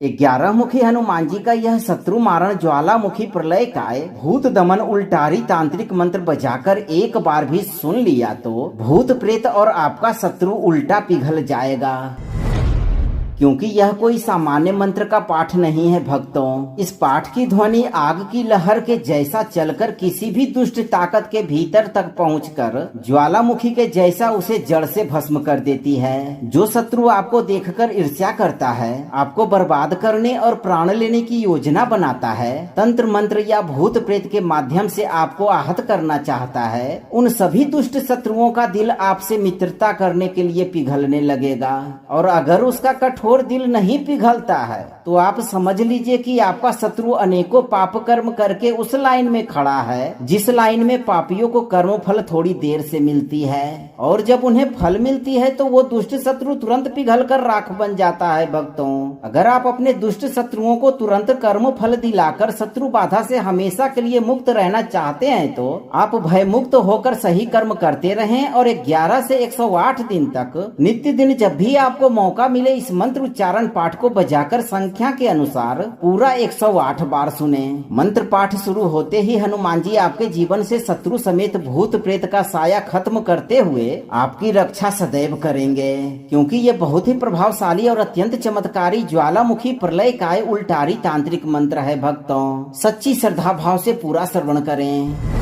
11 मुखी हनुमान जी का यह शत्रु मारण ज्वालामुखी प्रलय काय भूत दमन उल्टारी तांत्रिक मंत्र बजाकर एक बार भी सुन लिया तो भूत प्रेत और आपका शत्रु उल्टा पिघल जाएगा, क्योंकि यह कोई सामान्य मंत्र का पाठ नहीं है भक्तों। इस पाठ की ध्वनि आग की लहर के जैसा चलकर किसी भी दुष्ट ताकत के भीतर तक पहुंचकर ज्वालामुखी के जैसा उसे जड़ से भस्म कर देती है। जो शत्रु आपको देखकर ईर्ष्या करता है, आपको बर्बाद करने और प्राण लेने की योजना बनाता है, तंत्र मंत्र या भूत प्रेत के माध्यम से आपको आहत करना चाहता है, उन सभी दुष्ट शत्रुओं का दिल आपसे मित्रता करने के लिए पिघलने लगेगा। और अगर उसका कठोर दिल नहीं पिघलता है तो आप समझ लीजिए कि आपका शत्रु अनेकों पाप कर्म करके उस लाइन में खड़ा है जिस लाइन में पापियों को कर्म फल थोड़ी देर से मिलती है, और जब उन्हें फल मिलती है तो वो दुष्ट शत्रु तुरंत पिघलकर राख बन जाता है। भक्तों, अगर आप अपने दुष्ट शत्रुओं को तुरंत कर्म फल दिलाकर शत्रु बाधा से हमेशा के लिए मुक्त रहना चाहते हैं तो आप भय मुक्त होकर सही कर्म करते रहें और 11 से 108 दिन तक नित्य दिन जब भी आपको मौका मिले इस मंत्र उच्चारण पाठ को बजाकर संख्या के अनुसार पूरा 108 बार सुने। मंत्र पाठ शुरू होते ही हनुमान जी आपके जीवन से शत्रु समेत भूत प्रेत का साया खत्म करते हुए आपकी रक्षा सदैव करेंगे, क्योंकि ये बहुत ही प्रभावशाली और अत्यंत चमत्कारी ज्वालामुखी प्रलय काय उल्टारी तांत्रिक मंत्र है। भक्तों, सच्ची श्रद्धा भाव से पूरा श्रवण करें।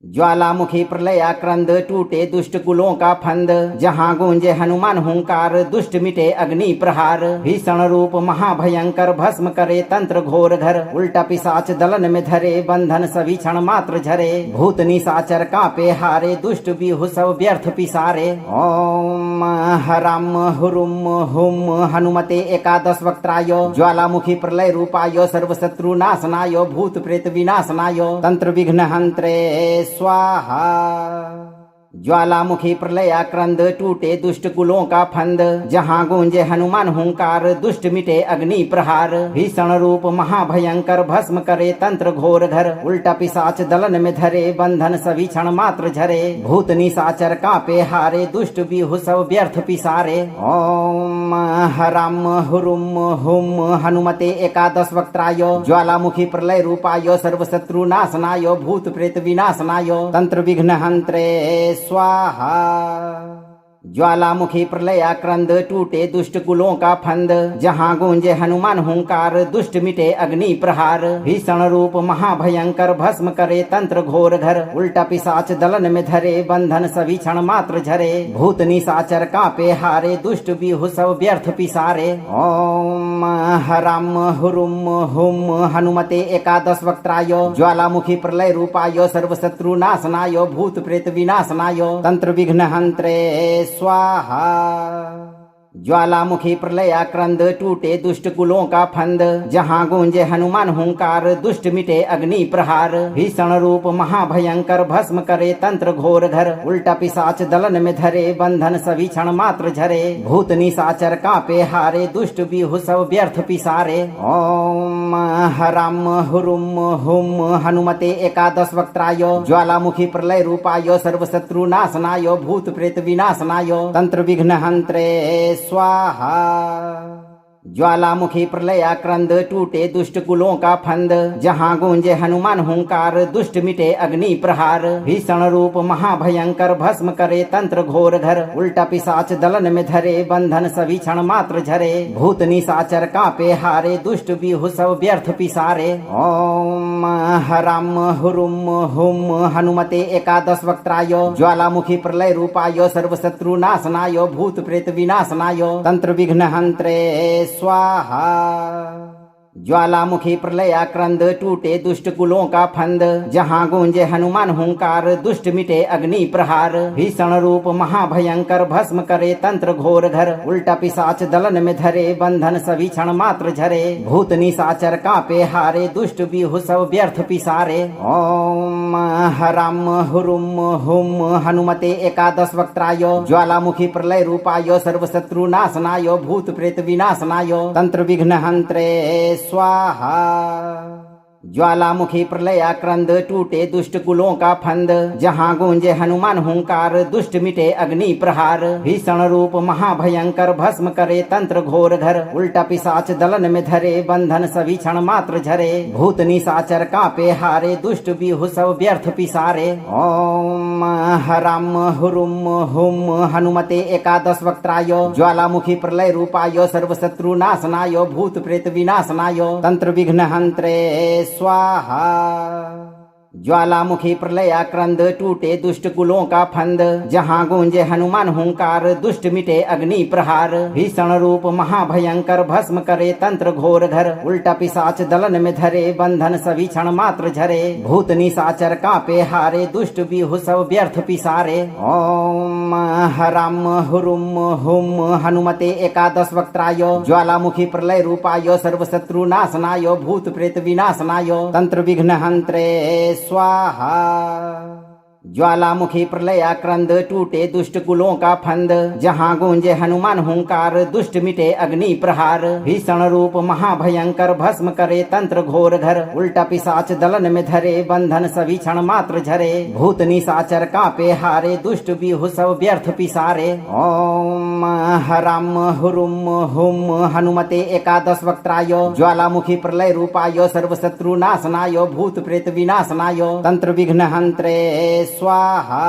ज्वालामुखी प्रलयाक्रंद टूटे दुष्ट कुलों का फंद, जहाँ गूंजे हनुमान हुंकार दुष्ट मिटे अग्नि प्रहार, भीषण रूप महाभयंकर भस्म करे तंत्र घोर घर, उल्टा पिशाच दलन में धरे बंधन सभी क्षण मात्र झरे, भूत निशाचर कांपे हारे दुष्ट बिहु सब व्यर्थ पिसारे। ओम हराम हुरुम हुम हनुमते एकादश वक्त्राय ज्वालामुखी प्रलय रूपाय सर्वशत्रु नाशनाय भूत प्रेत विनाशनाय तंत्र विघ्न हंत्रे स्वाहा। ज्वालामुखी प्रलयाक्रंद टूटे दुष्ट कुलों का फंद, जहाँ गूंजे हनुमान हुंकार दुष्ट मिटे अग्नि प्रहार, भीषण रूप महाभयंकर भस्म करे तंत्र घोर घर, उल्टा पिशाच दलन में धरे बंधन सभी क्षण मात्र झरे, भूत निशाचर कांपे हारे दुष्ट बिहु सब व्यर्थ पिसारे। ओम हराम हुरुम हुम हनुमते एकादश वक्त्राय ज्वालामुखी प्रलय रूपाय सर्वशत्रु नाशनाय भूत प्रेत विनाशनाय तंत्र विघ्न हंत्रे स्वाहा। ज्वालामुखी प्रलयाक्रंद टूटे दुष्ट कुलों का फंद, जहाँ गूंजे हनुमान हुंकार दुष्ट मिटे अग्नि प्रहार, भीषण रूप महाभयंकर भस्म करे तंत्र घोर घर, उल्टा पिशाच दलन में धरे बंधन सभी क्षण मात्र झरे, भूत निशाचर कांपे हारे दुष्ट बिहु सब व्यर्थ पिसारे। ओम हराम हुरुम हुम हनुमते एकादश वक्त्राय ज्वालामुखी प्रलय रूपाय सर्वशत्रु नाशनाय भूत प्रेत विनाशनाय तंत्र विघ्न हंत्रे स्वाहा। ज्वालामुखी प्रलयाक्रंद टूटे दुष्ट कुलों का फंद, जहाँ गूंजे हनुमान हुंकार दुष्ट मिटे अग्नि प्रहार, भीषण रूप महाभयंकर भस्म करे तंत्र घोर घर, उल्टा पिशाच दलन में धरे बंधन सभी क्षण मात्र झरे, भूत निशाचर कांपे हारे दुष्ट बिहु सब व्यर्थ पिसारे। ओम हराम हुरुम हुम हनुमते एकादश वक्त्राय ज्वालामुखी प्रलय रूपाय सर्वशत्रु नाशनाय भूत प्रेत विनाशनाय तंत्र विघ्न हंत्रे स्वाहा। ज्वालामुखी प्रलयाक्रंद टूटे दुष्ट कुलों का फंद, जहाँ गूंजे हनुमान हुंकार दुष्ट मिटे अग्नि प्रहार, भीषण रूप महाभयंकर भस्म करे तंत्र घोर घर, उल्टा पिशाच दलन में धरे बंधन सभी क्षण मात्र झरे, भूत निशाचर कांपे हारे दुष्ट बिहु सब व्यर्थ पिसारे। ओम हराम हुरुम हुम हनुमते एकादश वक्त्राय ज्वालामुखी प्रलय रूपाय सर्वशत्रु नाशनाय भूत प्रेत विनाशनाय तंत्र विघ्न हंत्रे स्वाहा। ज्वालामुखी प्रलयाक्रंद टूटे दुष्ट कुलों का फंद, जहाँ गूंजे हनुमान हुंकार दुष्ट मिटे अग्नि प्रहार, भीषण रूप महाभयंकर भस्म करे तंत्र घोर घर, उल्टा पिशाच दलन में धरे बंधन सभी क्षण मात्र झरे, भूत निशाचर कांपे हारे दुष्ट बिहु सब व्यर्थ पिसारे। ओम हराम हुरुम हुम हनुमते एकादश वक्त्राय ज्वालामुखी प्रलय रूपाय सर्वशत्रु नाशनाय भूत प्रेत विनाशनाय तंत्र विघ्न हंत्रे स्वाहा। ज्वालामुखी प्रलयाक्रंद टूटे दुष्ट कुलों का फंद, जहाँ गूंजे हनुमान हुंकार दुष्ट मिटे अग्नि प्रहार। भीषण रूप महाभयंकर भस्म करे तंत्र घोर घर, उल्टा पिशाच दलन में धरे बंधन सभी क्षण मात्र झरे। भूत निशाचर कांपे हारे दुष्ट बिहु सब व्यर्थ पिसारे। ओम हराम हुरुम हुम हनुमते एकादश वक्त्राय, ज्वालामुखी प्रलय रूपाय सर्वशत्रु नाशनाय भूत प्रेत विनाशनाय तंत्र विघ्न हंत्रे स्वाहा। ज्वालामुखी प्रलयाक्रंद टूटे दुष्ट कुलों का फंद, जहाँ गूंजे हनुमान हुंकार दुष्ट मिटे अग्नि प्रहार। भीषण रूप महाभयंकर भस्म करे तंत्र घोर घर, उल्टा पिशाच दलन में धरे बंधन सभी क्षण मात्र झरे। भूत निशाचर कांपे हारे दुष्ट बिहु सब व्यर्थ पिसारे। ओम हराम हुरुम हुम हनुमते एकादश वक्त्राय, ज्वालामुखी प्रलय रूपाय सर्वशत्रु नाशनाय भूत प्रेत विनाशनाय तंत्र विघ्न हंत्रे स्वाहा। ज्वालामुखी प्रलयाक्रंद टूटे दुष्ट कुलों का फंद, जहाँ गूंजे हनुमान हुंकार दुष्ट मिटे अग्नि प्रहार। भीषण रूप महाभयंकर भस्म करे तंत्र घोर घर, उल्टा पिशाच दलन में धरे बंधन सभी क्षण मात्र झरे। भूत निशाचर कांपे हारे दुष्ट बिहु सब व्यर्थ पिसारे। ओम हराम हुरुम हुम हनुमते एकादश वक्त्राय, ज्वालामुखी प्रलय रूपाय सर्वशत्रु नाशनाय भूत प्रेत विनाशनाय तंत्र विघ्न हंत्रे स्वाहा।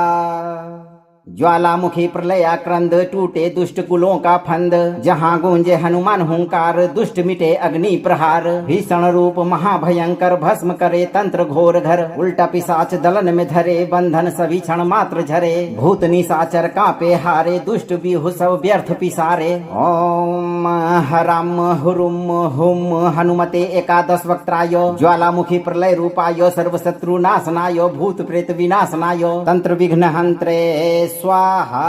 ज्वालामुखी प्रलयाक्रंद टूटे दुष्ट कुलों का फंद, जहाँ गूंजे हनुमान हुंकार दुष्ट मिटे अग्नि प्रहार। भीषण रूप महाभयंकर भस्म करे तंत्र घोर घर, उल्टा पिशाच दलन में धरे बंधन सभी क्षण मात्र झरे। भूत निशाचर कांपे हारे दुष्ट बिहु सब व्यर्थ पिसारे। ओम हराम हुरुम हुम हनुमते एकादश वक्त्राय, ज्वालामुखी प्रलय रूपाय सर्वशत्रु नाशनाय भूत प्रेत विनाशनाय तंत्र विघ्न हंत्रे स्वाहा।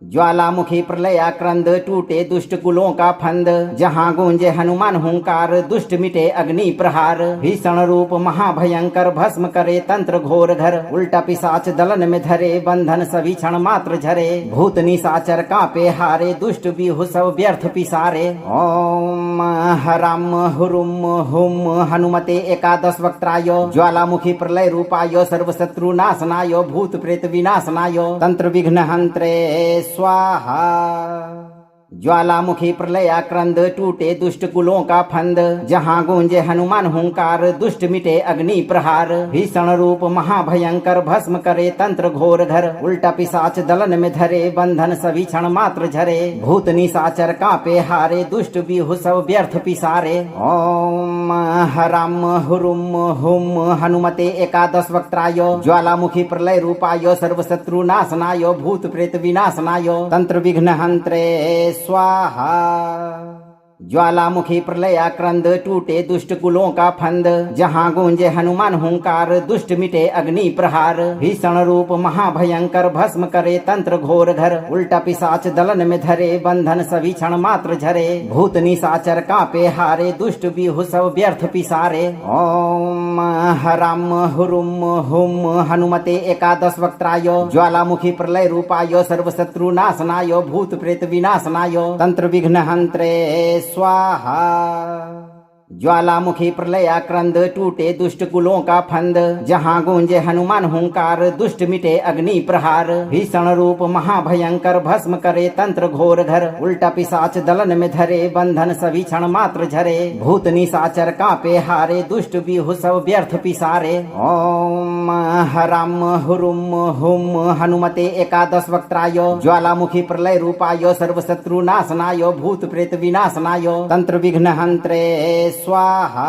ज्वालामुखी प्रलयाक्रंद टूटे दुष्ट कुलों का फंद, जहाँ गूंजे हनुमान हुंकार दुष्ट मिटे अग्नि प्रहार। भीषण रूप महाभयंकर भस्म करे तंत्र घोर घर, उल्टा पिशाच दलन में धरे बंधन सभी क्षण मात्र झरे। भूत निशाचर कांपे हारे दुष्ट बिहु सब व्यर्थ पिसारे। ओम हराम हुरुम हुम हनुमते एकादश वक्त्राय, ज्वालामुखी प्रलय रूपाय सर्वशत्रु नाशनाय भूत प्रेत विनाशनाय तंत्र विघ्न हंत्रे स्वाहा। ज्वालामुखी प्रलयाक्रंद टूटे दुष्ट कुलों का फंद, जहाँ गूंजे हनुमान हुंकार दुष्ट मिटे अग्नि प्रहार। भीषण रूप महाभयंकर भस्म करे तंत्र घोर घर, उल्टा पिशाच दलन में धरे बंधन सभी क्षण मात्र झरे। भूत निशाचर कांपे हारे दुष्ट बिहु सब व्यर्थ पिसारे। ओम हराम हुरुम हुम हनुमते एकादश वक्त्राय, ज्वालामुखी प्रलय रूपाय सर्वशत्रु नाशनाय भूत प्रेत विनाशनाय तंत्र विघ्न हंत्रे स्वाहा। ज्वालामुखी प्रलयाक्रंद टूटे दुष्ट कुलों का फंद, जहाँ गूंजे हनुमान हुंकार दुष्ट मिटे अग्नि प्रहार। भीषण रूप महाभयंकर भस्म करे तंत्र घोर घर, उल्टा पिशाच दलन में धरे बंधन सभी क्षण मात्र झरे। भूत निशाचर कांपे हारे दुष्ट बिहु सब व्यर्थ पिसारे। ओम हराम हुरुम हुम हनुमते एकादश वक्त्राय, ज्वालामुखी प्रलय रूपाय सर्वशत्रु नाशनाय भूत प्रेत विनाशनाय तंत्र विघ्न हंत्रे स्वाहा। ज्वालामुखी प्रलयाक्रंद टूटे दुष्ट कुलों का फंद, जहाँ गूंजे हनुमान हुंकार दुष्ट मिटे अग्नि प्रहार। भीषण रूप महाभयंकर भस्म करे तंत्र घोर घर, उल्टा पिशाच दलन में धरे बंधन सभी क्षण मात्र झरे। भूत निशाचर कांपे हारे दुष्ट बिहु सब व्यर्थ पिसारे। ओम हराम हुरुम हुम हनुमते एकादश वक्त्राय, ज्वालामुखी प्रलय रूपाय सर्वशत्रु नाशनाय भूत प्रेत विनाशनाय तंत्र विघ्न हंत्रे स्वाहा।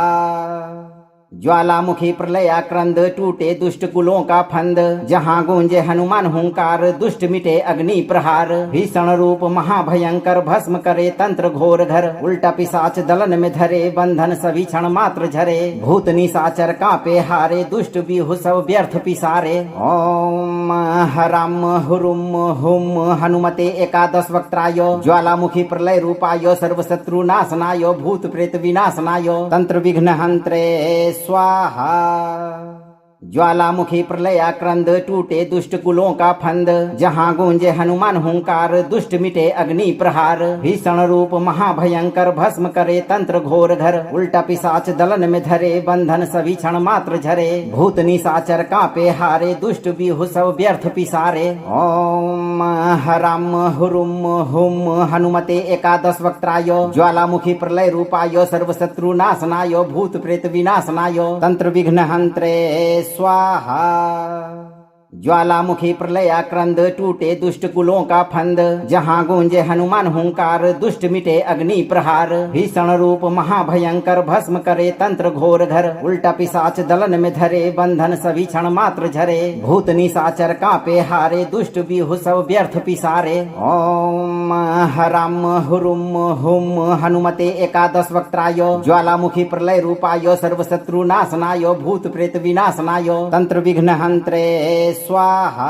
ज्वालामुखी प्रलयाक्रंद टूटे दुष्ट कुलों का फंद, जहाँ गूंजे हनुमान हुंकार दुष्ट मिटे अग्नि प्रहार। भीषण रूप महाभयंकर भस्म करे तंत्र घोर घर, उल्टा पिशाच दलन में धरे बंधन सभी क्षण मात्र झरे। भूत निशाचर कांपे हारे दुष्ट बिहु सब व्यर्थ पिसारे। ओम हराम हुरुम हुम हनुमते एकादश वक्त्राय, ज्वालामुखी प्रलय रूपाय सर्वशत्रु नाशनाय भूत प्रेत विनाशनाय तंत्र विघ्न हंत्रे स्वाहा। ज्वालामुखी प्रलयाक्रंद टूटे दुष्ट कुलों का फंद, जहाँ गूंजे हनुमान हुंकार दुष्ट मिटे अग्नि प्रहार। भीषण रूप महाभयंकर भस्म करे तंत्र घोर घर, उल्टा पिशाच दलन में धरे बंधन सभी क्षण मात्र झरे। भूत निशाचर कांपे हारे दुष्ट बिहु सब व्यर्थ पिसारे। ओम हराम हुरुम हुम हनुमते एकादश वक्त्राय, ज्वालामुखी प्रलय रूपाय सर्वशत्रु नाशनाय भूत प्रेत विनाशनाय तंत्र विघ्न हंत्रे स्वाहा। ज्वालामुखी प्रलयाक्रंद टूटे दुष्ट कुलों का फंद, जहाँ गूंजे हनुमान हुंकार दुष्ट मिटे अग्नि प्रहार। भीषण रूप महाभयंकर भस्म करे तंत्र घोर घर, उल्टा पिशाच दलन में धरे बंधन सभी क्षण मात्र झरे। भूत निशाचर कांपे हारे दुष्ट बिहु सब व्यर्थ पिसारे। ओम हराम हुरुम हुम हनुमते एकादश वक्त्राय, ज्वालामुखी प्रलय रूपाय सर्वशत्रु नाशनाय भूत प्रेत विनाशनाय तंत्र विघ्न हंत्रे स्वाहा।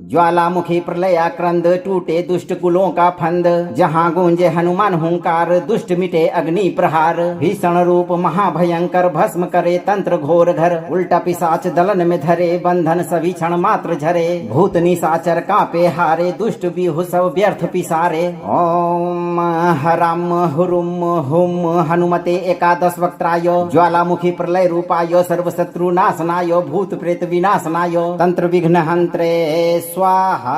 ज्वालामुखी प्रलयाक्रंद टूटे दुष्ट कुलों का फंद, जहाँ गूंजे हनुमान हुंकार दुष्ट मिटे अग्नि प्रहार। भीषण रूप महाभयंकर भस्म करे तंत्र घोर घर, उल्टा पिशाच दलन में धरे बंधन सभी क्षण मात्र झरे। भूत निशाचर कांपे हारे दुष्ट बिहु सब व्यर्थ पिसारे। ओम हराम हुरुम हुम हनुमते एकादश वक्त्राय, ज्वालामुखी प्रलय रूपाय सर्वशत्रु नाशनाय भूत प्रेत विनाशनाय तंत्र विघ्न हंत्रे स्वाहा।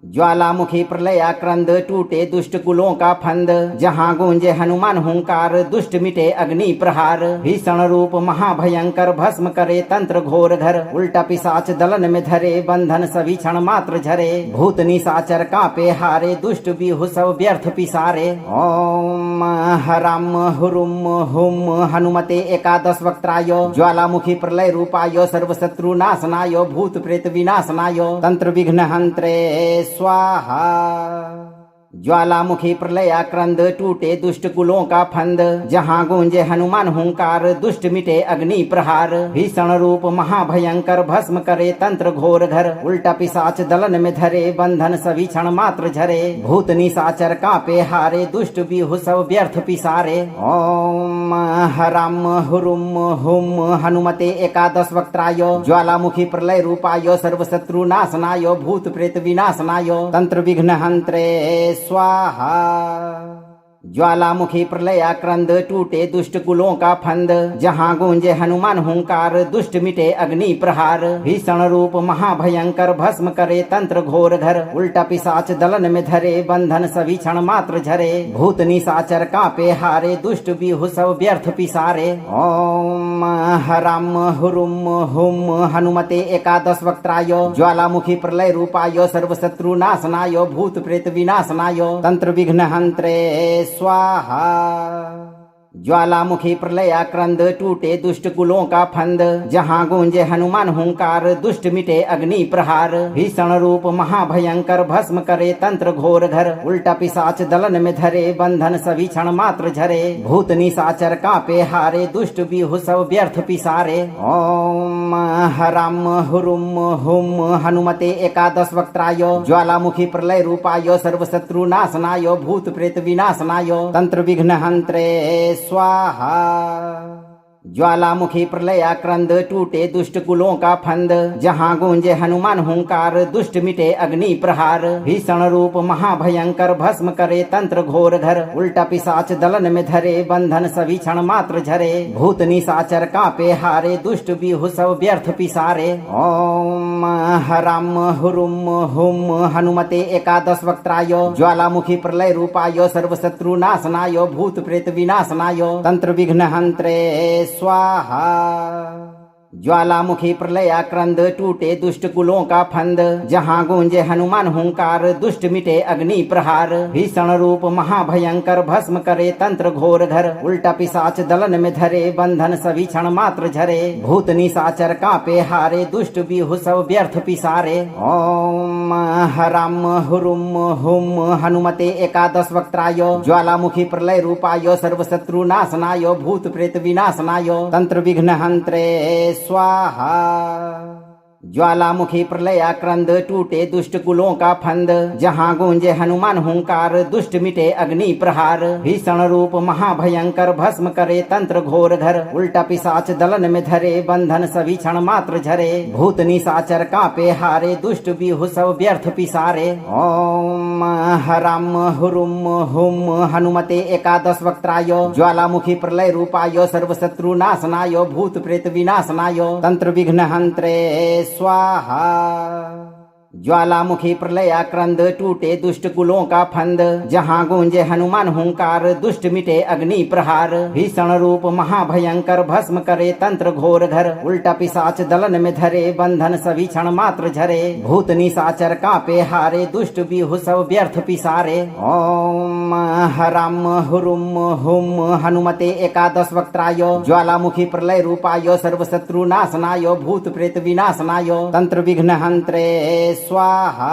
ज्वालामुखी प्रलयाक्रंद टूटे दुष्ट कुलों का फंद, जहाँ गूंजे हनुमान हुंकार दुष्ट मिटे अग्नि प्रहार। भीषण रूप महाभयंकर भस्म करे तंत्र घोर घर, उल्टा पिशाच दलन में धरे बंधन सभी क्षण मात्र झरे। भूत निशाचर कांपे हारे दुष्ट बिहु सब व्यर्थ पिसारे। ओम हराम हुरुम हुम हनुमते एकादश वक्त्राय, ज्वालामुखी प्रलय रूपाय सर्वशत्रु नाशनाय भूत प्रेत विनाशनाय तंत्र विघ्न हंत्रे स्वाहा। ज्वालामुखी प्रलयाक्रंद टूटे दुष्ट कुलों का फंद, जहाँ गूंजे हनुमान हुंकार दुष्ट मिटे अग्नि प्रहार। भीषण रूप महाभयंकर भस्म करे तंत्र घोर घर, उल्टा पिशाच दलन में धरे बंधन सभी क्षण मात्र झरे। भूत निशाचर कांपे हारे दुष्ट बिहु सब व्यर्थ पिसारे। ओम हराम हुरुम हुम हनुमते एकादश वक्त्राय, ज्वालामुखी प्रलय रूपाय सर्वशत्रु नाशनाय भूत प्रेत विनाशनाय तंत्र विघ्न हंत्रे स्वाहा। ज्वालामुखी प्रलयाक्रंद टूटे दुष्ट कुलों का फंद, जहाँ गूंजे हनुमान हुंकार दुष्ट मिटे अग्नि प्रहार। भीषण रूप महाभयंकर भस्म करे तंत्र घोर घर, उल्टा पिशाच दलन में धरे बंधन सभी क्षण मात्र झरे। भूत निशाचर कांपे हारे दुष्ट बिहु सब व्यर्थ पिसारे। ओम हराम हुरुम हुम हनुमते एकादश वक्त्राय, ज्वालामुखी प्रलय रूपाय सर्वशत्रु नाशनाय भूत प्रेत विनाशनाय तंत्र विघ्न हंत्रे स्वाहा। ज्वालामुखी प्रलयाक्रंद टूटे दुष्ट कुलों का फंद, जहाँ गूंजे हनुमान हुंकार दुष्ट मिटे अग्नि प्रहार। भीषण रूप महाभयंकर भस्म करे तंत्र घोर घर, उल्टा पिशाच दलन में धरे बंधन सभी क्षण मात्र झरे। भूत निशाचर कांपे हारे दुष्ट बिहु सब व्यर्थ पिसारे। ओम हराम हुरुम हुम हनुमते एकादश वक्त्राय, ज्वालामुखी प्रलय रूपाय सर्वशत्रु नाशनाय भूत प्रेत विनाशनाय तंत्र विघ्न हंत्रे स्वाहा। ज्वालामुखी प्रलयाक्रंद टूटे दुष्ट कुलों का फंद, जहाँ गूंजे हनुमान हुंकार दुष्ट मिटे अग्नि प्रहार। भीषण रूप महाभयंकर भस्म करे तंत्र घोर घर, उल्टा पिशाच दलन में धरे बंधन सभी क्षण मात्र झरे। भूत निशाचर कांपे हारे दुष्ट बिहु सब व्यर्थ पिसारे। ओम हराम हुरुम हुम हनुमते एकादश वक्त्राय, ज्वालामुखी प्रलय रूपाय सर्वशत्रु नाशनाय भूत प्रेत विनाशनाय तंत्र विघ्न हंत्रे स्वाहा। ज्वालामुखी प्रलयाक्रंद टूटे दुष्ट कुलों का फंद, जहाँ गूंजे हनुमान हुंकार दुष्ट मिटे अग्नि प्रहार। भीषण रूप महाभयंकर भस्म करे तंत्र घोर घर, उल्टा पिशाच दलन में धरे बंधन सभी क्षण मात्र झरे। भूत निशाचर कांपे हारे दुष्ट बिहु सब व्यर्थ पिसारे। ओम हराम हुरुम हुम हनुमते एकादश वक्त्राय, ज्वालामुखी प्रलय रूपाय सर्वशत्रु नाशनाय भूत प्रेत विनाशनाय तंत्र विघ्न हंत्रे स्वाहा। ज्वालामुखी प्रलयाक्रंद टूटे दुष्ट कुलों का फंद, जहाँ गूंजे हनुमान हुंकार दुष्ट मिटे अग्नि प्रहार। भीषण रूप महाभयंकर भस्म करे तंत्र घोर घर, उल्टा पिशाच दलन में धरे बंधन सभी क्षण मात्र झरे। भूत निशाचर कांपे हारे दुष्ट बिहु सब व्यर्थ पिसारे। ओम हराम हुरुम हुम हनुमते एकादश वक्त्राय, ज्वालामुखी प्रलय रूपाय सर्वशत्रु नाशनाय भूत प्रेत विनाशनाय तंत्र विघ्न हंत्रे स्वाहा। ज्वालामुखी प्रलयाक्रंद टूटे दुष्ट कुलों का फंद, जहाँ गूंजे हनुमान हुंकार दुष्ट मिटे अग्नि प्रहार। भीषण रूप महाभयंकर भस्म करे तंत्र घोर घर, उल्टा पिशाच दलन में धरे बंधन सभी क्षण मात्र झरे। भूत निशाचर कांपे हारे दुष्ट बिहु सब व्यर्थ पिसारे। ओम हराम हुरुम हुम हनुमते एकादश वक्त्राय, ज्वालामुखी प्रलय रूपाय सर्वशत्रु नाशनाय भूत प्रेत विनाशनाय तंत्र विघ्न हंत्रे स्वाहा।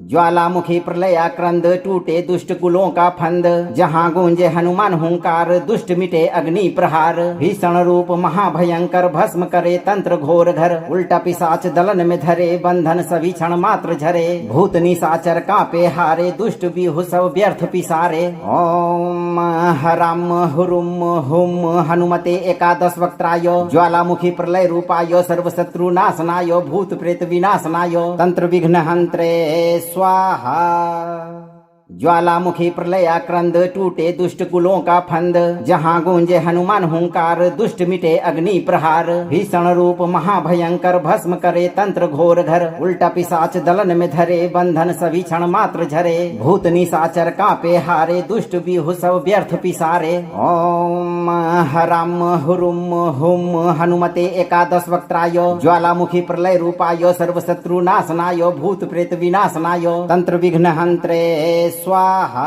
ज्वालामुखी प्रलयाक्रंद टूटे दुष्ट कुलों का फंद, जहाँ गूंजे हनुमान हुंकार दुष्ट मिटे अग्नि प्रहार। भीषण रूप महाभयंकर भस्म करे तंत्र घोर घर, उल्टा पिशाच दलन में धरे बंधन सभी क्षण मात्र झरे। भूत निशाचर कांपे हारे दुष्ट बिहु सब व्यर्थ पिसारे। ओम हराम हुरुम हुम हनुमते एकादश वक्त्राय, ज्वालामुखी प्रलय रूपाय सर्वशत्रु नाशनाय भूत प्रेत विनाशनाय तंत्र विघ्न हंत्रे स्वाहा। ज्वालामुखी प्रलयाक्रंद टूटे दुष्ट कुलों का फंद, जहाँ गूंजे हनुमान हुंकार दुष्ट मिटे अग्नि प्रहार। भीषण रूप महाभयंकर भस्म करे तंत्र घोर घर, उल्टा पिशाच दलन में धरे बंधन सभी क्षण मात्र झरे। भूत निशाचर कांपे हारे दुष्ट बिहु सब व्यर्थ पिसारे। ओम हराम हुरुम हुम हनुमते एकादश वक्त्राय, ज्वालामुखी प्रलय रूपाय सर्वशत्रु नाशनाय भूत प्रेत विनाशनाय तंत्र विघ्न हंत्रे स्वाहा।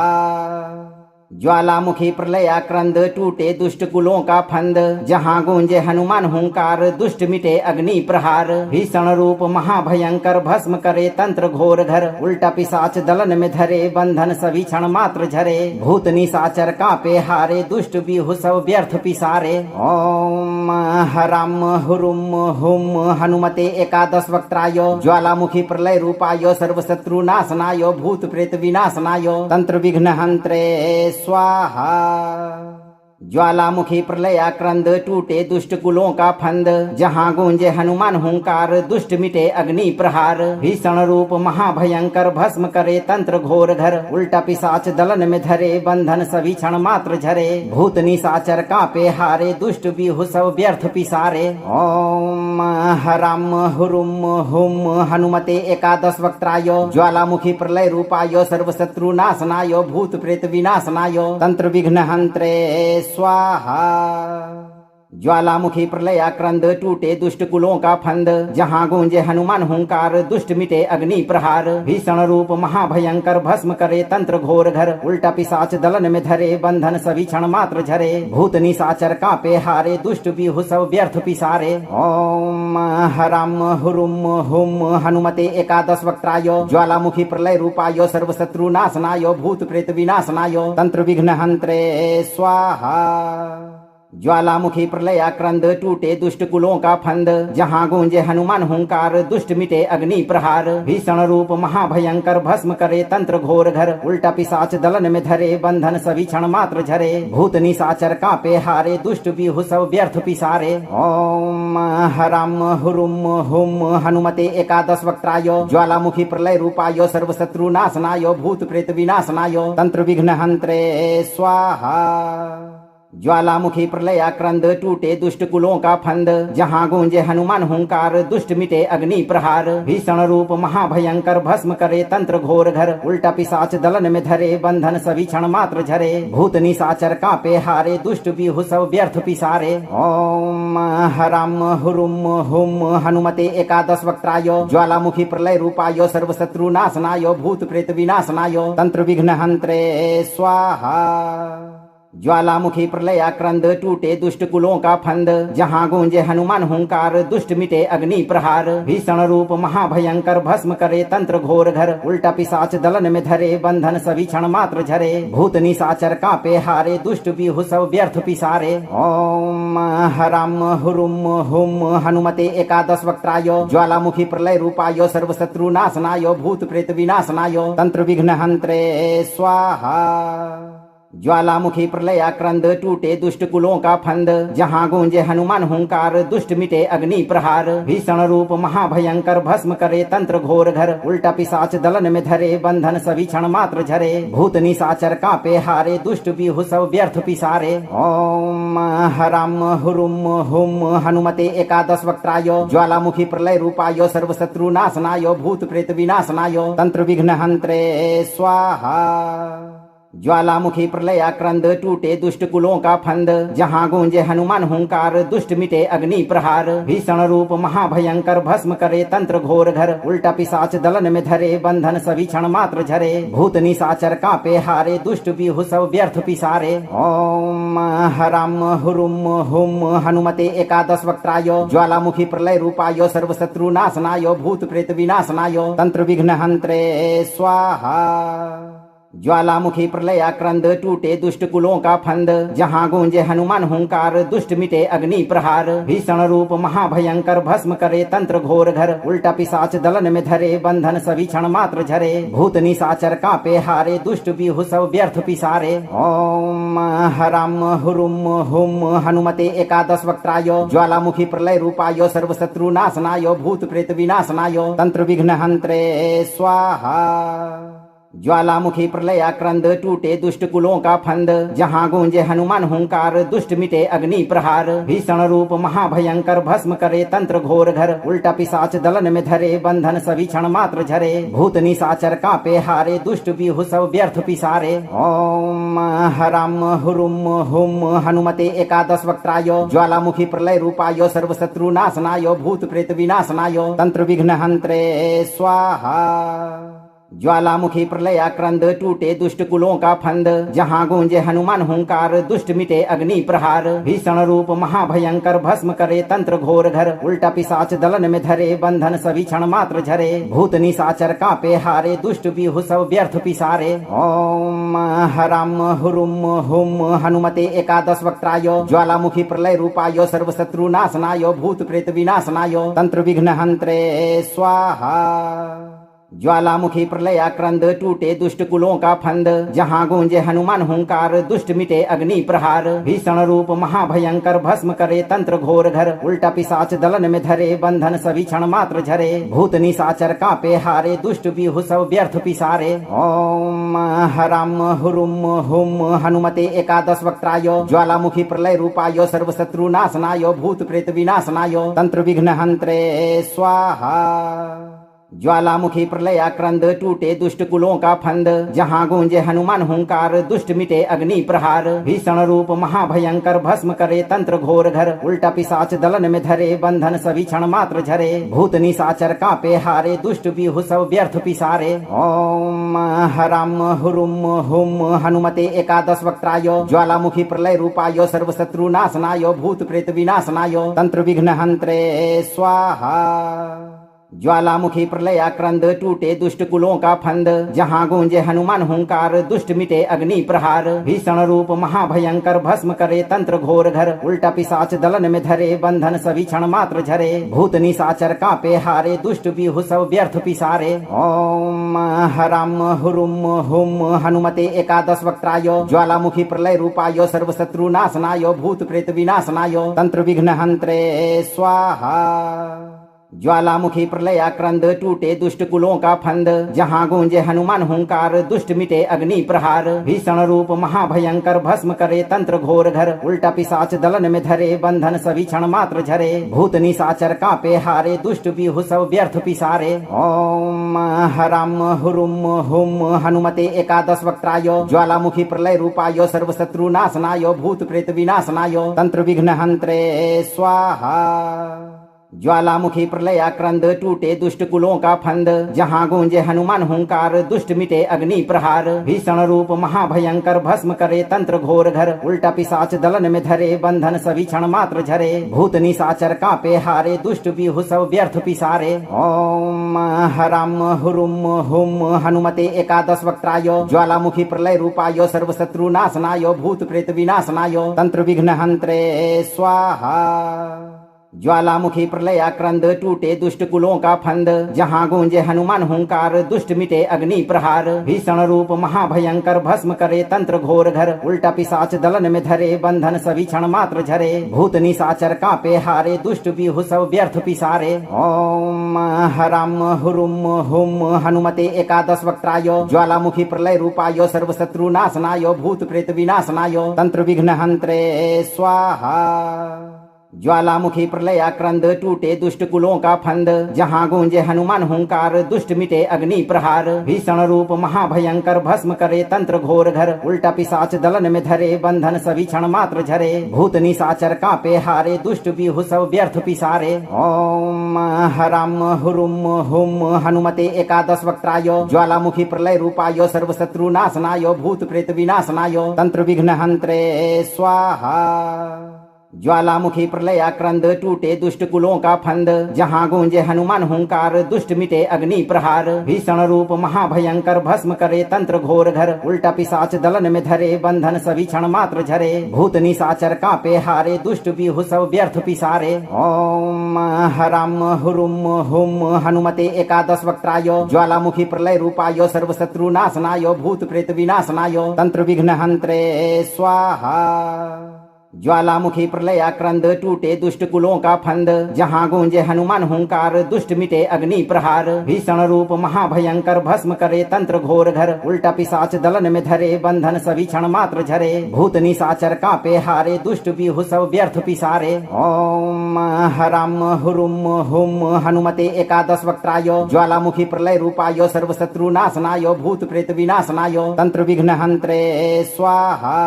ज्वालामुखी प्रलयाक्रंद टूटे दुष्ट कुलों का फंद, जहाँ गूंजे हनुमान हुंकार दुष्ट मिटे अग्नि प्रहार। भीषण रूप महाभयंकर भस्म करे तंत्र घोर घर, उल्टा पिशाच दलन में धरे बंधन सभी क्षण मात्र झरे। भूत निशाचर कांपे हारे दुष्ट बिहु सब व्यर्थ पिसारे। ओम हराम हुरुम हुम हनुमते एकादश वक्त्राय, ज्वालामुखी प्रलय रूपाय सर्वशत्रु नाशनाय भूत प्रेत विनाशनाय तंत्र विघ्न हंत्रे स्वाहा। ज्वालामुखी प्रलयाक्रंद टूटे दुष्ट कुलों का फंद, जहाँ गूंजे हनुमान हुंकार दुष्ट मिटे अग्नि प्रहार। भीषण रूप महाभयंकर भस्म करे तंत्र घोर घर, उल्टा पिशाच दलन में धरे बंधन सभी क्षण मात्र झरे। भूत निशाचर कांपे हारे दुष्ट बिहु सब व्यर्थ पिसारे। ओम हराम हुरुम हुम हनुमते एकादश वक्त्राय, ज्वालामुखी प्रलय रूपाय सर्वशत्रु नाशनाय भूत प्रेत विनाशनाय तंत्र विघ्न हंत्रे स्वाहा। ज्वालामुखी प्रलयाक्रंद टूटे दुष्ट कुलों का फंद, जहाँ गूंजे हनुमान हुंकार दुष्ट मिटे अग्नि प्रहार। भीषण रूप महाभयंकर भस्म करे तंत्र घोर घर, उल्टा पिशाच दलन में धरे बंधन सभी क्षण मात्र झरे। भूत निशाचर कांपे हारे दुष्ट बिहु सब व्यर्थ पिसारे। ओम हराम हुरुम हुम हनुमते एकादश वक्त्राय, ज्वालामुखी प्रलय रूपाय सर्वशत्रु नाशनाय भूत प्रेत विनाशनाय तंत्र विघ्न हंत्रे स्वाहा। ज्वालामुखी प्रलयाक्रंद टूटे दुष्ट कुलों का फंद, जहाँ गूंजे हनुमान हुंकार दुष्ट मिटे अग्नि प्रहार। भीषण रूप महाभयंकर भस्म करे तंत्र घोर घर, उल्टा पिशाच दलन में धरे बंधन सभी क्षण मात्र झरे। भूत निशाचर कांपे हारे दुष्ट बिहु सब व्यर्थ पिसारे। ओम हराम हुरुम हुम हनुमते एकादश वक्त्राय, ज्वालामुखी प्रलय रूपाय सर्वशत्रु नाशनाय भूत प्रेत विनाशनाय तंत्र विघ्न हंत्रे स्वाहा। ज्वालामुखी प्रलयाक्रंद टूटे दुष्ट कुलों का फंद, जहाँ गूंजे हनुमान हुंकार दुष्ट मिटे अग्नि प्रहार। भीषण रूप महाभयंकर भस्म करे तंत्र घोर घर, उल्टा पिशाच दलन में धरे बंधन सभी क्षण मात्र झरे। भूत निशाचर कांपे हारे दुष्ट बिहु सब व्यर्थ पिसारे। ओम हराम हुरुम हुम हनुमते एकादश वक्त्राय, ज्वालामुखी प्रलय रूपाय सर्वशत्रु नाशनाय भूत प्रेत विनाशनाय तंत्र विघ्न हंत्रे स्वाहा। ज्वालामुखी प्रलयाक्रंद टूटे दुष्ट कुलों का फंद, जहाँ गूंजे हनुमान हुंकार दुष्ट मिटे अग्नि प्रहार। भीषण रूप महाभयंकर भस्म करे तंत्र घोर घर, उल्टा पिशाच दलन में धरे बंधन सभी क्षण मात्र झरे। भूत निशाचर कांपे हारे दुष्ट बिहु सब व्यर्थ पिसारे। ओम हराम हुरुम हुम हनुमते एकादश वक्त्राय, ज्वालामुखी प्रलय रूपाय सर्वशत्रु नाशनाय भूत प्रेत विनाशनाय तंत्र विघ्न हंत्रे स्वाहा। ज्वालामुखी प्रलयाक्रंद टूटे दुष्ट कुलों का फंद, जहाँ गूंजे हनुमान हुंकार दुष्ट मिटे अग्नि प्रहार। भीषण रूप महाभयंकर भस्म करे तंत्र घोर घर, उल्टा पिशाच दलन में धरे बंधन सभी क्षण मात्र झरे। भूत निशाचर कांपे हारे दुष्ट बिहु सब व्यर्थ पिसारे। ओम हराम हुरुम हुम हनुमते एकादश वक्त्राय, ज्वालामुखी प्रलय रूपाय सर्वशत्रु नाशनाय भूत प्रेत विनाशनाय तंत्र विघ्न हंत्रे स्वाहा। ज्वालामुखी प्रलयाक्रंद टूटे दुष्ट कुलों का फंद, जहाँ गूंजे हनुमान हुंकार दुष्ट मिटे अग्नि प्रहार। भीषण रूप महाभयंकर भस्म करे तंत्र घोर घर, उल्टा पिशाच दलन में धरे बंधन सभी क्षण मात्र झरे। भूत निशाचर कांपे हारे दुष्ट बिहु सब व्यर्थ पिसारे। ओम हराम हुरुम हुम हनुमते एकादश वक्त्राय, ज्वालामुखी प्रलय रूपाय सर्वशत्रु नाशनाय भूत प्रेत विनाशनाय तंत्र विघ्न हंत्रे स्वाहा। ज्वालामुखी प्रलयाक्रंद टूटे दुष्ट कुलों का फंद, जहाँ गूंजे हनुमान हुंकार दुष्ट मिटे अग्नि प्रहार। भीषण रूप महाभयंकर भस्म करे तंत्र घोर घर, उल्टा पिशाच दलन में धरे बंधन सभी क्षण मात्र झरे। भूत निशाचर कांपे हारे दुष्ट बिहु सब व्यर्थ पिसारे। ओम हराम हुरुम हुम हनुमते एकादश वक्त्राय, ज्वालामुखी प्रलय रूपाय सर्वशत्रु नाशनाय भूत प्रेत विनाशनाय तंत्र विघ्न हंत्रे स्वाहा। ज्वालामुखी प्रलयाक्रंद टूटे दुष्ट कुलों का फंद, जहाँ गूंजे हनुमान हुंकार दुष्ट मिटे अग्नि प्रहार। भीषण रूप महाभयंकर भस्म करे तंत्र घोर घर, उल्टा पिशाच दलन में धरे बंधन सभी क्षण मात्र झरे। भूत निशाचर कांपे हारे दुष्ट बिहु सब व्यर्थ पिसारे। ओम हराम हुरुम हुम हनुमते एकादश वक्त्राय, ज्वालामुखी प्रलय रूपाय सर्वशत्रु नाशनाय भूत प्रेत विनाशनाय तंत्र विघ्न हंत्रे स्वाहा। ज्वालामुखी प्रलयाक्रंद टूटे दुष्ट कुलों का फंद, जहाँ गूंजे हनुमान हुंकार दुष्ट मिटे अग्नि प्रहार। भीषण रूप महाभयंकर भस्म करे तंत्र घोर घर, उल्टा पिशाच दलन में धरे बंधन सभी क्षण मात्र झरे। भूत निशाचर कांपे हारे दुष्ट बिहु सब व्यर्थ पिसारे। ओम हराम हुरुम हुम हनुमते एकादश वक्त्राय, ज्वालामुखी प्रलय रूपाय सर्वशत्रु नाशनाय भूत प्रेत विनाशनाय तंत्र विघ्न हंत्रे स्वाहा। ज्वालामुखी प्रलयाक्रंद टूटे दुष्ट कुलों का फंद, जहाँ गूंजे हनुमान हुंकार दुष्ट मिटे अग्नि प्रहार। भीषण रूप महाभयंकर भस्म करे तंत्र घोर घर, उल्टा पिशाच दलन में धरे बंधन सभी क्षण मात्र झरे। भूत निशाचर कांपे हारे दुष्ट बिहु सब व्यर्थ पिसारे। ओम हराम हुरुम हुम हनुमते एकादश वक्त्राय, ज्वालामुखी प्रलय रूपाय सर्वशत्रु नाशनाय भूत प्रेत विनाशनाय तंत्र विघ्न हंत्रे स्वाहा। ज्वालामुखी प्रलयाक्रंद टूटे दुष्ट कुलों का फंद, जहाँ गूंजे हनुमान हुंकार दुष्ट मिटे अग्नि प्रहार। भीषण रूप महाभयंकर भस्म करे तंत्र घोर घर, उल्टा पिशाच दलन में धरे बंधन सभी क्षण मात्र झरे। भूत निशाचर कांपे हारे दुष्ट बिहु सब व्यर्थ पिसारे। ओम हराम हुरुम हुम हनुमते एकादश वक्त्राय, ज्वालामुखी प्रलय रूपाय सर्वशत्रु नाशनाय भूत प्रेत विनाशनाय तंत्र विघ्न हंत्रे स्वाहा। ज्वालामुखी प्रलयाक्रंद टूटे दुष्ट कुलों का फंद, जहाँ गूंजे हनुमान हुंकार दुष्ट मिटे अग्नि प्रहार। भीषण रूप महाभयंकर भस्म करे तंत्र घोर घर, उल्टा पिशाच दलन में धरे बंधन सभी क्षण मात्र झरे। भूत निशाचर कांपे हारे दुष्ट बिहु सब व्यर्थ पिसारे। ओम हराम हुरुम हुम हनुमते एकादश वक्त्राय, ज्वालामुखी प्रलय रूपाय सर्वशत्रु नाशनाय भूत प्रेत विनाशनाय तंत्र विघ्न हंत्रे स्वाहा। ज्वालामुखी प्रलयाक्रंद टूटे दुष्ट कुलों का फंद, जहाँ गूंजे हनुमान हुंकार दुष्ट मिटे अग्नि प्रहार। भीषण रूप महाभयंकर भस्म करे तंत्र घोर घर, उल्टा पिशाच दलन में धरे बंधन सभी क्षण मात्र झरे। भूत निशाचर कांपे हारे दुष्ट बिहु सब व्यर्थ पिसारे। ओम हराम हुरुम हुम हनुमते एकादश वक्त्राय, ज्वालामुखी प्रलय रूपाय सर्वशत्रु नाशनाय भूत प्रेत विनाशनाय तंत्र विघ्न हंत्रे स्वाहा। ज्वालामुखी प्रलयाक्रंद टूटे दुष्ट कुलों का फंद, जहाँ गूंजे हनुमान हुंकार दुष्ट मिटे अग्नि प्रहार। भीषण रूप महाभयंकर भस्म करे तंत्र घोर घर, उल्टा पिशाच दलन में धरे बंधन सभी क्षण मात्र झरे। भूत निशाचर कांपे हारे दुष्ट बिहु सब व्यर्थ पिसारे। ओम हराम हुरुम हुम हनुमते एकादश वक्त्राय, ज्वालामुखी प्रलय रूपाय सर्वशत्रु नाशनाय भूत प्रेत विनाशनाय तंत्र विघ्न हंत्रे स्वाहा। ज्वालामुखी प्रलयाक्रंद टूटे दुष्ट कुलों का फंद, जहाँ गूंजे हनुमान हुंकार दुष्ट मिटे अग्नि प्रहार। भीषण रूप महाभयंकर भस्म करे तंत्र घोर घर, उल्टा पिशाच दलन में धरे बंधन सभी क्षण मात्र झरे। भूत निशाचर कांपे हारे दुष्ट बिहु सब व्यर्थ पिसारे। ओम हराम हुरुम हुम हनुमते एकादश वक्त्राय, ज्वालामुखी प्रलय रूपाय सर्वशत्रु नाशनाय भूत प्रेत विनाशनाय तंत्र विघ्न हंत्रे स्वाहा। ज्वालामुखी प्रलयाक्रंद टूटे दुष्ट कुलों का फंद, जहाँ गूंजे हनुमान हुंकार दुष्ट मिटे अग्नि प्रहार। भीषण रूप महाभयंकर भस्म करे तंत्र घोर घर, उल्टा पिशाच दलन में धरे बंधन सभी क्षण मात्र झरे। भूत निशाचर कांपे हारे दुष्ट बिहु सब व्यर्थ पिसारे। ओम हराम हुरुम हुम हनुमते एकादश वक्त्राय, ज्वालामुखी प्रलय रूपाय सर्वशत्रु नाशनाय भूत प्रेत विनाशनाय तंत्र विघ्न हंत्रे स्वाहा। ज्वालामुखी प्रलयाक्रंद टूटे दुष्ट कुलों का फंद, जहाँ गूंजे हनुमान हुंकार दुष्ट मिटे अग्नि प्रहार। भीषण रूप महाभयंकर भस्म करे तंत्र घोर घर, उल्टा पिशाच दलन में धरे बंधन सभी क्षण मात्र झरे। भूत निशाचर कांपे हारे दुष्ट बिहु सब व्यर्थ पिसारे। ओम हराम हुरुम हुम हनुमते एकादश वक्त्राय, ज्वालामुखी प्रलय रूपाय सर्वशत्रु नाशनाय भूत प्रेत विनाशनाय तंत्र विघ्न हंत्रे स्वाहा। ज्वालामुखी प्रलयाक्रंद टूटे दुष्ट कुलों का फंद, जहाँ गूंजे हनुमान हुंकार दुष्ट मिटे अग्नि प्रहार। भीषण रूप महाभयंकर भस्म करे तंत्र घोर घर, उल्टा पिशाच दलन में धरे बंधन सभी क्षण मात्र झरे। भूत निशाचर कांपे हारे दुष्ट बिहु सब व्यर्थ पिसारे। ओम हराम हुरुम हुम हनुमते एकादश वक्त्राय, ज्वालामुखी प्रलय रूपाय सर्वशत्रु नाशनाय भूत प्रेत विनाशनाय तंत्र विघ्न हंत्रे स्वाहा।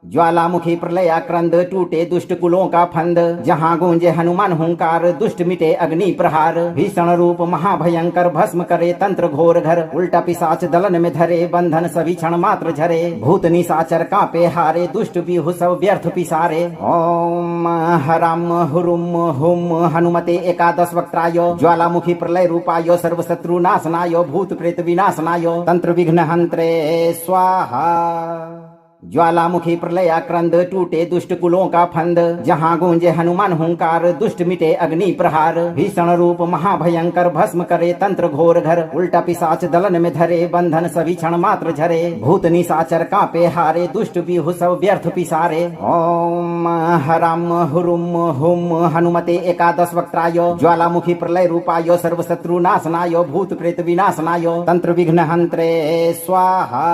ज्वालामुखी प्रलयाक्रंद टूटे दुष्ट कुलों का फंद, जहाँ गूंजे हनुमान हुंकार दुष्ट मिटे अग्नि प्रहार। भीषण रूप महाभयंकर भस्म करे तंत्र घोर घर, उल्टा पिशाच दलन में धरे बंधन सभी क्षण मात्र झरे। भूत निशाचर कांपे हारे दुष्ट बिहु सब व्यर्थ पिसारे। ओम हराम हुरुम हुम हनुमते एकादश वक्त्राय, ज्वालामुखी प्रलय रूपाय सर्वशत्रु नाशनाय भूत प्रेत विनाशनाय तंत्र विघ्न हंत्रे स्वाहा। ज्वालामुखी प्रलयाक्रंद टूटे दुष्ट कुलों का फंद, जहाँ गूंजे हनुमान हुंकार दुष्ट मिटे अग्नि प्रहार। भीषण रूप महाभयंकर भस्म करे तंत्र घोर घर, उल्टा पिशाच दलन में धरे बंधन सभी क्षण मात्र झरे। भूत निशाचर कांपे हारे दुष्ट बिहु सब व्यर्थ पिसारे। ओम हराम हुरुम हुम हनुमते एकादश वक्त्राय, ज्वालामुखी प्रलय रूपाय सर्वशत्रु नाशनाय भूत प्रेत विनाशनाय तंत्र विघ्न हंत्रे स्वाहा।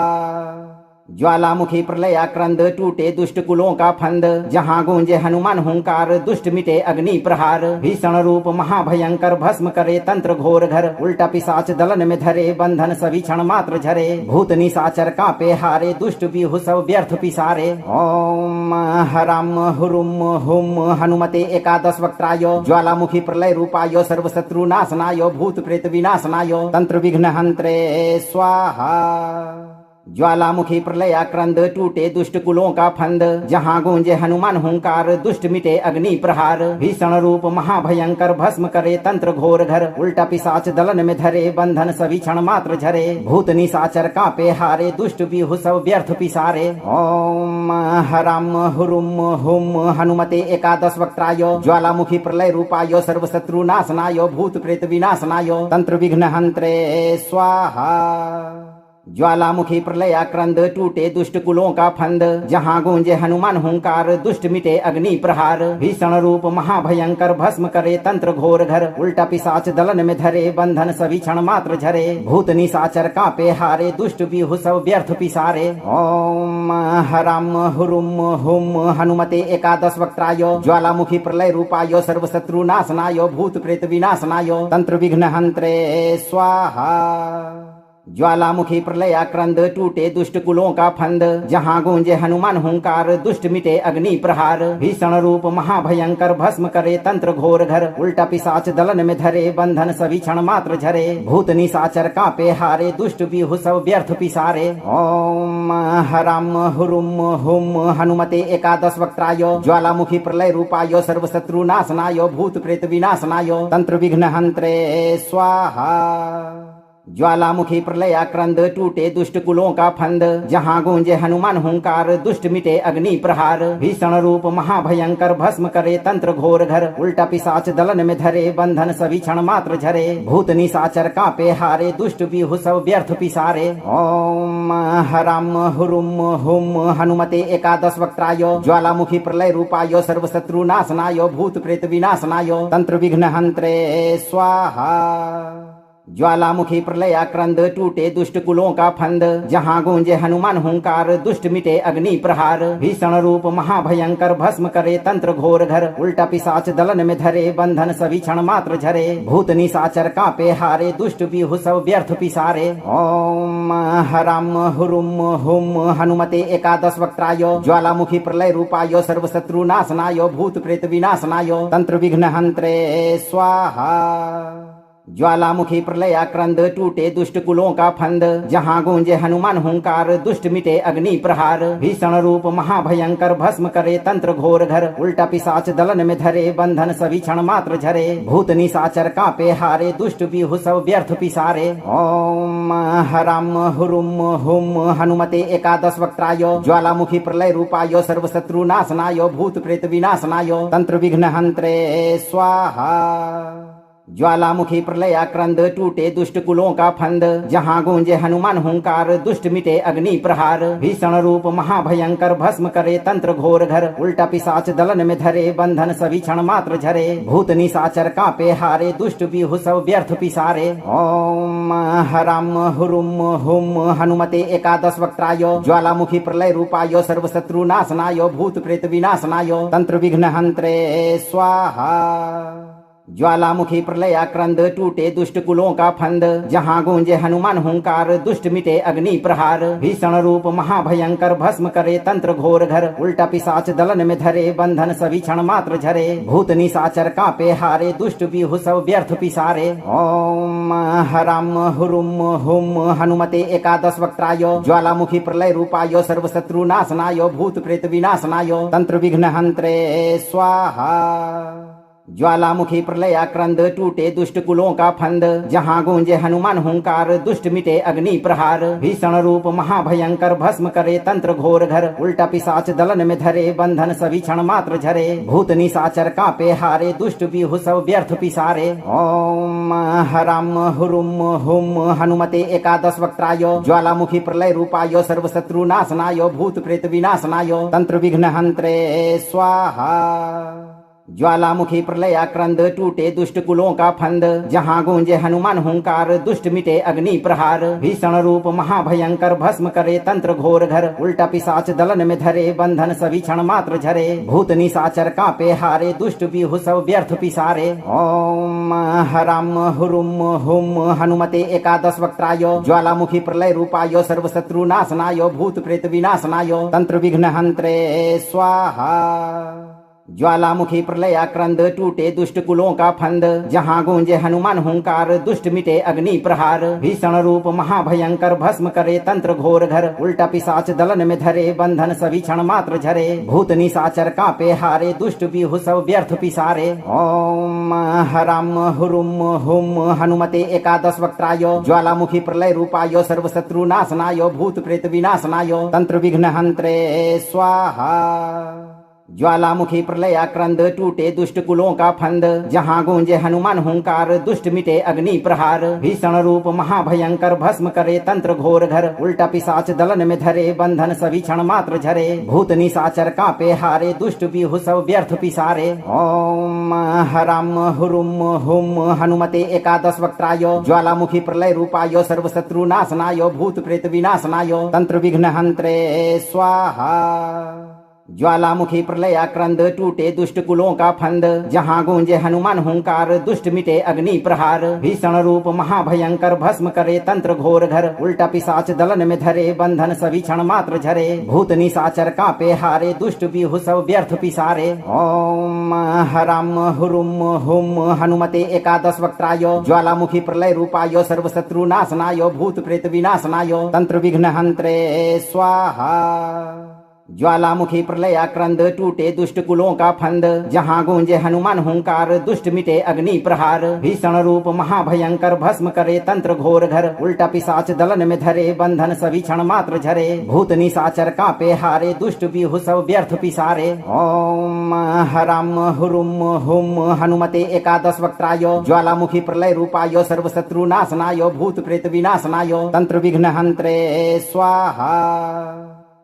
ज्वालामुखी प्रलयाक्रंद टूटे दुष्ट कुलों का फंद, जहाँ गूंजे हनुमान हुंकार दुष्ट मिटे अग्नि प्रहार। भीषण रूप महाभयंकर भस्म करे तंत्र घोर घर, उल्टा पिशाच दलन में धरे बंधन सभी क्षण मात्र झरे। भूत निशाचर कांपे हारे दुष्ट बिहु सब व्यर्थ पिसारे। ओम हराम हुरुम हुम हनुमते एकादश वक्त्राय, ज्वालामुखी प्रलय रूपाय सर्वशत्रु नाशनाय भूत प्रेत विनाशनाय तंत्र विघ्न हंत्रे स्वाहा। ज्वालामुखी प्रलयाक्रंद टूटे दुष्ट कुलों का फंद, जहाँ गूंजे हनुमान हुंकार दुष्ट मिटे अग्नि प्रहार। भीषण रूप महाभयंकर भस्म करे तंत्र घोर घर, उल्टा पिशाच दलन में धरे बंधन सभी क्षण मात्र झरे। भूत निशाचर कांपे हारे दुष्ट बिहु सब व्यर्थ पिसारे। ओम हराम हुरुम हुम हनुमते एकादश वक्त्राय, ज्वालामुखी प्रलय रूपाय सर्वशत्रु नाशनाय भूत प्रेत विनाशनाय तंत्र विघ्न हंत्रे स्वाहा। ज्वालामुखी प्रलयाक्रंद टूटे दुष्ट कुलों का फंद, जहाँ गूंजे हनुमान हुंकार दुष्ट मिटे अग्नि प्रहार। भीषण रूप महाभयंकर भस्म करे तंत्र घोर घर, उल्टा पिशाच दलन में धरे बंधन सभी क्षण मात्र झरे। भूत निशाचर कांपे हारे दुष्ट बिहु सब व्यर्थ पिसारे। ओम हराम हुरुम हुम हनुमते एकादश वक्त्राय, ज्वालामुखी प्रलय रूपाय सर्वशत्रु नाशनाय भूत प्रेत विनाशनाय तंत्र विघ्न हंत्रे स्वाहा। ज्वालामुखी प्रलयाक्रंद टूटे दुष्ट कुलों का फंद, जहाँ गूंजे हनुमान हुंकार दुष्ट मिटे अग्नि प्रहार। भीषण रूप महाभयंकर भस्म करे तंत्र घोर घर, उल्टा पिशाच दलन में धरे बंधन सभी क्षण मात्र झरे। भूत निशाचर कांपे हारे दुष्ट बिहु सब व्यर्थ पिसारे। ओम हराम हुरुम हुम हनुमते एकादश वक्त्राय, ज्वालामुखी प्रलय रूपाय सर्वशत्रु नाशनाय भूत प्रेत विनाशनाय तंत्र विघ्न हंत्रे स्वाहा। ज्वालामुखी प्रलयाक्रंद टूटे दुष्ट कुलों का फंद, जहाँ गूंजे हनुमान हुंकार दुष्ट मिटे अग्नि प्रहार। भीषण रूप महाभयंकर भस्म करे तंत्र घोर घर, उल्टा पिशाच दलन में धरे बंधन सभी क्षण मात्र झरे। भूत निशाचर कांपे हारे दुष्ट बिहु सब व्यर्थ पिसारे। ओम हराम हुरुम हुम हनुमते एकादश वक्त्राय, ज्वालामुखी प्रलय रूपाय सर्वशत्रु नाशनाय भूत प्रेत विनाशनाय तंत्र विघ्न हंत्रे स्वाहा। ज्वालामुखी प्रलयाक्रंद टूटे दुष्ट कुलों का फंद, जहाँ गूंजे हनुमान हुंकार दुष्ट मिटे अग्नि प्रहार। भीषण रूप महाभयंकर भस्म करे तंत्र घोर घर, उल्टा पिशाच दलन में धरे बंधन सभी क्षण मात्र झरे। भूत निशाचर कांपे हारे दुष्ट बिहु सब व्यर्थ पिसारे। ओम हराम हुरुम हुम हनुमते एकादश वक्त्राय, ज्वालामुखी प्रलय रूपाय सर्वशत्रु नाशनाय भूत प्रेत विनाशनाय तंत्र विघ्न हंत्रे स्वाहा। ज्वालामुखी प्रलयाक्रंद टूटे दुष्ट कुलों का फंद, जहाँ गूंजे हनुमान हुंकार दुष्ट मिटे अग्नि प्रहार। भीषण रूप महाभयंकर भस्म करे तंत्र घोर घर, उल्टा पिशाच दलन में धरे बंधन सभी क्षण मात्र झरे। भूत निशाचर कांपे हारे दुष्ट बिहु सब व्यर्थ पिसारे। ओम हराम हुरुम हुम हनुमते एकादश वक्त्राय, ज्वालामुखी प्रलय रूपाय सर्वशत्रु नाशनाय भूत प्रेत विनाशनाय तंत्र विघ्न हंत्रे स्वाहा। ज्वालामुखी प्रलयाक्रंद टूटे दुष्ट कुलों का फंद, जहाँ गूंजे हनुमान हुंकार दुष्ट मिटे अग्नि प्रहार। भीषण रूप महाभयंकर भस्म करे तंत्र घोर घर, उल्टा पिशाच दलन में धरे बंधन सभी क्षण मात्र झरे। भूत निशाचर कांपे हारे दुष्ट बिहु सब व्यर्थ पिसारे। ओम हराम हुरुम हुम हनुमते एकादश वक्त्राय, ज्वालामुखी प्रलय रूपाय सर्वशत्रु नाशनाय भूत प्रेत विनाशनाय तंत्र विघ्न हंत्रे स्वाहा। ज्वालामुखी प्रलयाक्रंद टूटे दुष्ट कुलों का फंद, जहाँ गूंजे हनुमान हुंकार दुष्ट मिटे अग्नि प्रहार। भीषण रूप महाभयंकर भस्म करे तंत्र घोर घर, उल्टा पिशाच दलन में धरे बंधन सभी क्षण मात्र झरे। भूत निशाचर कांपे हारे दुष्ट बिहु सब व्यर्थ पिसारे। ओम हराम हुरुम हुम हनुमते एकादश वक्त्राय, ज्वालामुखी प्रलय रूपाय सर्वशत्रु नाशनाय भूत प्रेत विनाशनाय तंत्र विघ्न हंत्रे स्वाहा। ज्वालामुखी प्रलयाक्रंद टूटे दुष्ट कुलों का फंद, जहाँ गूंजे हनुमान हुंकार दुष्ट मिटे अग्नि प्रहार। भीषण रूप महाभयंकर भस्म करे तंत्र घोर घर, उल्टा पिशाच दलन में धरे बंधन सभी क्षण मात्र झरे। भूत निशाचर कांपे हारे दुष्ट बिहु सब व्यर्थ पिसारे। ओम हराम हुरुम हुम हनुमते एकादश वक्त्राय, ज्वालामुखी प्रलय रूपाय सर्वशत्रु नाशनाय भूत प्रेत विनाशनाय तंत्र विघ्न हंत्रे स्वाहा। ज्वालामुखी प्रलयाक्रंद टूटे दुष्ट कुलों का फंद, जहाँ गूंजे हनुमान हुंकार दुष्ट मिटे अग्नि प्रहार। भीषण रूप महाभयंकर भस्म करे तंत्र घोर घर, उल्टा पिशाच दलन में धरे बंधन सभी क्षण मात्र झरे। भूत निशाचर कांपे हारे दुष्ट बिहु सब व्यर्थ पिसारे। ओम हराम हुरुम हुम हनुमते एकादश वक्त्राय, ज्वालामुखी प्रलय रूपाय सर्वशत्रु नाशनाय भूत प्रेत विनाशनाय तंत्र विघ्न हंत्रे स्वाहा। ज्वालामुखी प्रलयाक्रंद टूटे दुष्ट कुलों का फंद, जहाँ गूंजे हनुमान हुंकार दुष्ट मिटे अग्नि प्रहार। भीषण रूप महाभयंकर भस्म करे तंत्र घोर घर, उल्टा पिशाच दलन में धरे बंधन सभी क्षण मात्र झरे। भूत निशाचर कांपे हारे दुष्ट बिहु सब व्यर्थ पिसारे। ओम हराम हुरुम हुम हनुमते एकादश वक्त्राय, ज्वालामुखी प्रलय रूपाय सर्वशत्रु नाशनाय भूत प्रेत विनाशनाय तंत्र विघ्न हंत्रे स्वाहा। ज्वालामुखी प्रलयाक्रंद टूटे दुष्ट कुलों का फंद, जहाँ गूंजे हनुमान हुंकार दुष्ट मिटे अग्नि प्रहार। भीषण रूप महाभयंकर भस्म करे तंत्र घोर घर, उल्टा पिशाच दलन में धरे बंधन सभी क्षण मात्र झरे। भूत निशाचर कांपे हारे दुष्ट बिहु सब व्यर्थ पिसारे। ओम हराम हुरुम हुम हनुमते एकादश वक्त्राय, ज्वालामुखी प्रलय रूपाय सर्वशत्रु नाशनाय भूत प्रेत विनाशनाय तंत्र विघ्न हंत्रे स्वाहा। ज्वालामुखी प्रलयाक्रंद टूटे दुष्ट कुलों का फंद, जहाँ गूंजे हनुमान हुंकार दुष्ट मिटे अग्नि प्रहार। भीषण रूप महाभयंकर भस्म करे तंत्र घोर घर, उल्टा पिशाच दलन में धरे बंधन सभी क्षण मात्र झरे। भूत निशाचर कांपे हारे दुष्ट बिहु सब व्यर्थ पिसारे। ओम हराम हुरुम हुम हनुमते एकादश वक्त्राय, ज्वालामुखी प्रलय रूपाय सर्वशत्रु नाशनाय भूत प्रेत विनाशनाय तंत्र विघ्न हंत्रे स्वाहा। ज्वालामुखी प्रलयाक्रंद टूटे दुष्ट कुलों का फंद, जहाँ गूंजे हनुमान हुंकार दुष्ट मिटे अग्नि प्रहार। भीषण रूप महाभयंकर भस्म करे तंत्र घोर घर, उल्टा पिशाच दलन में धरे बंधन सभी क्षण मात्र झरे। भूत निशाचर कांपे हारे दुष्ट बिहु सब व्यर्थ पिसारे। ओम हराम हुरुम हुम हनुमते एकादश वक्त्राय, ज्वालामुखी प्रलय रूपाय सर्वशत्रु नाशनाय भूत प्रेत विनाशनाय तंत्र विघ्न हंत्रे स्वाहा।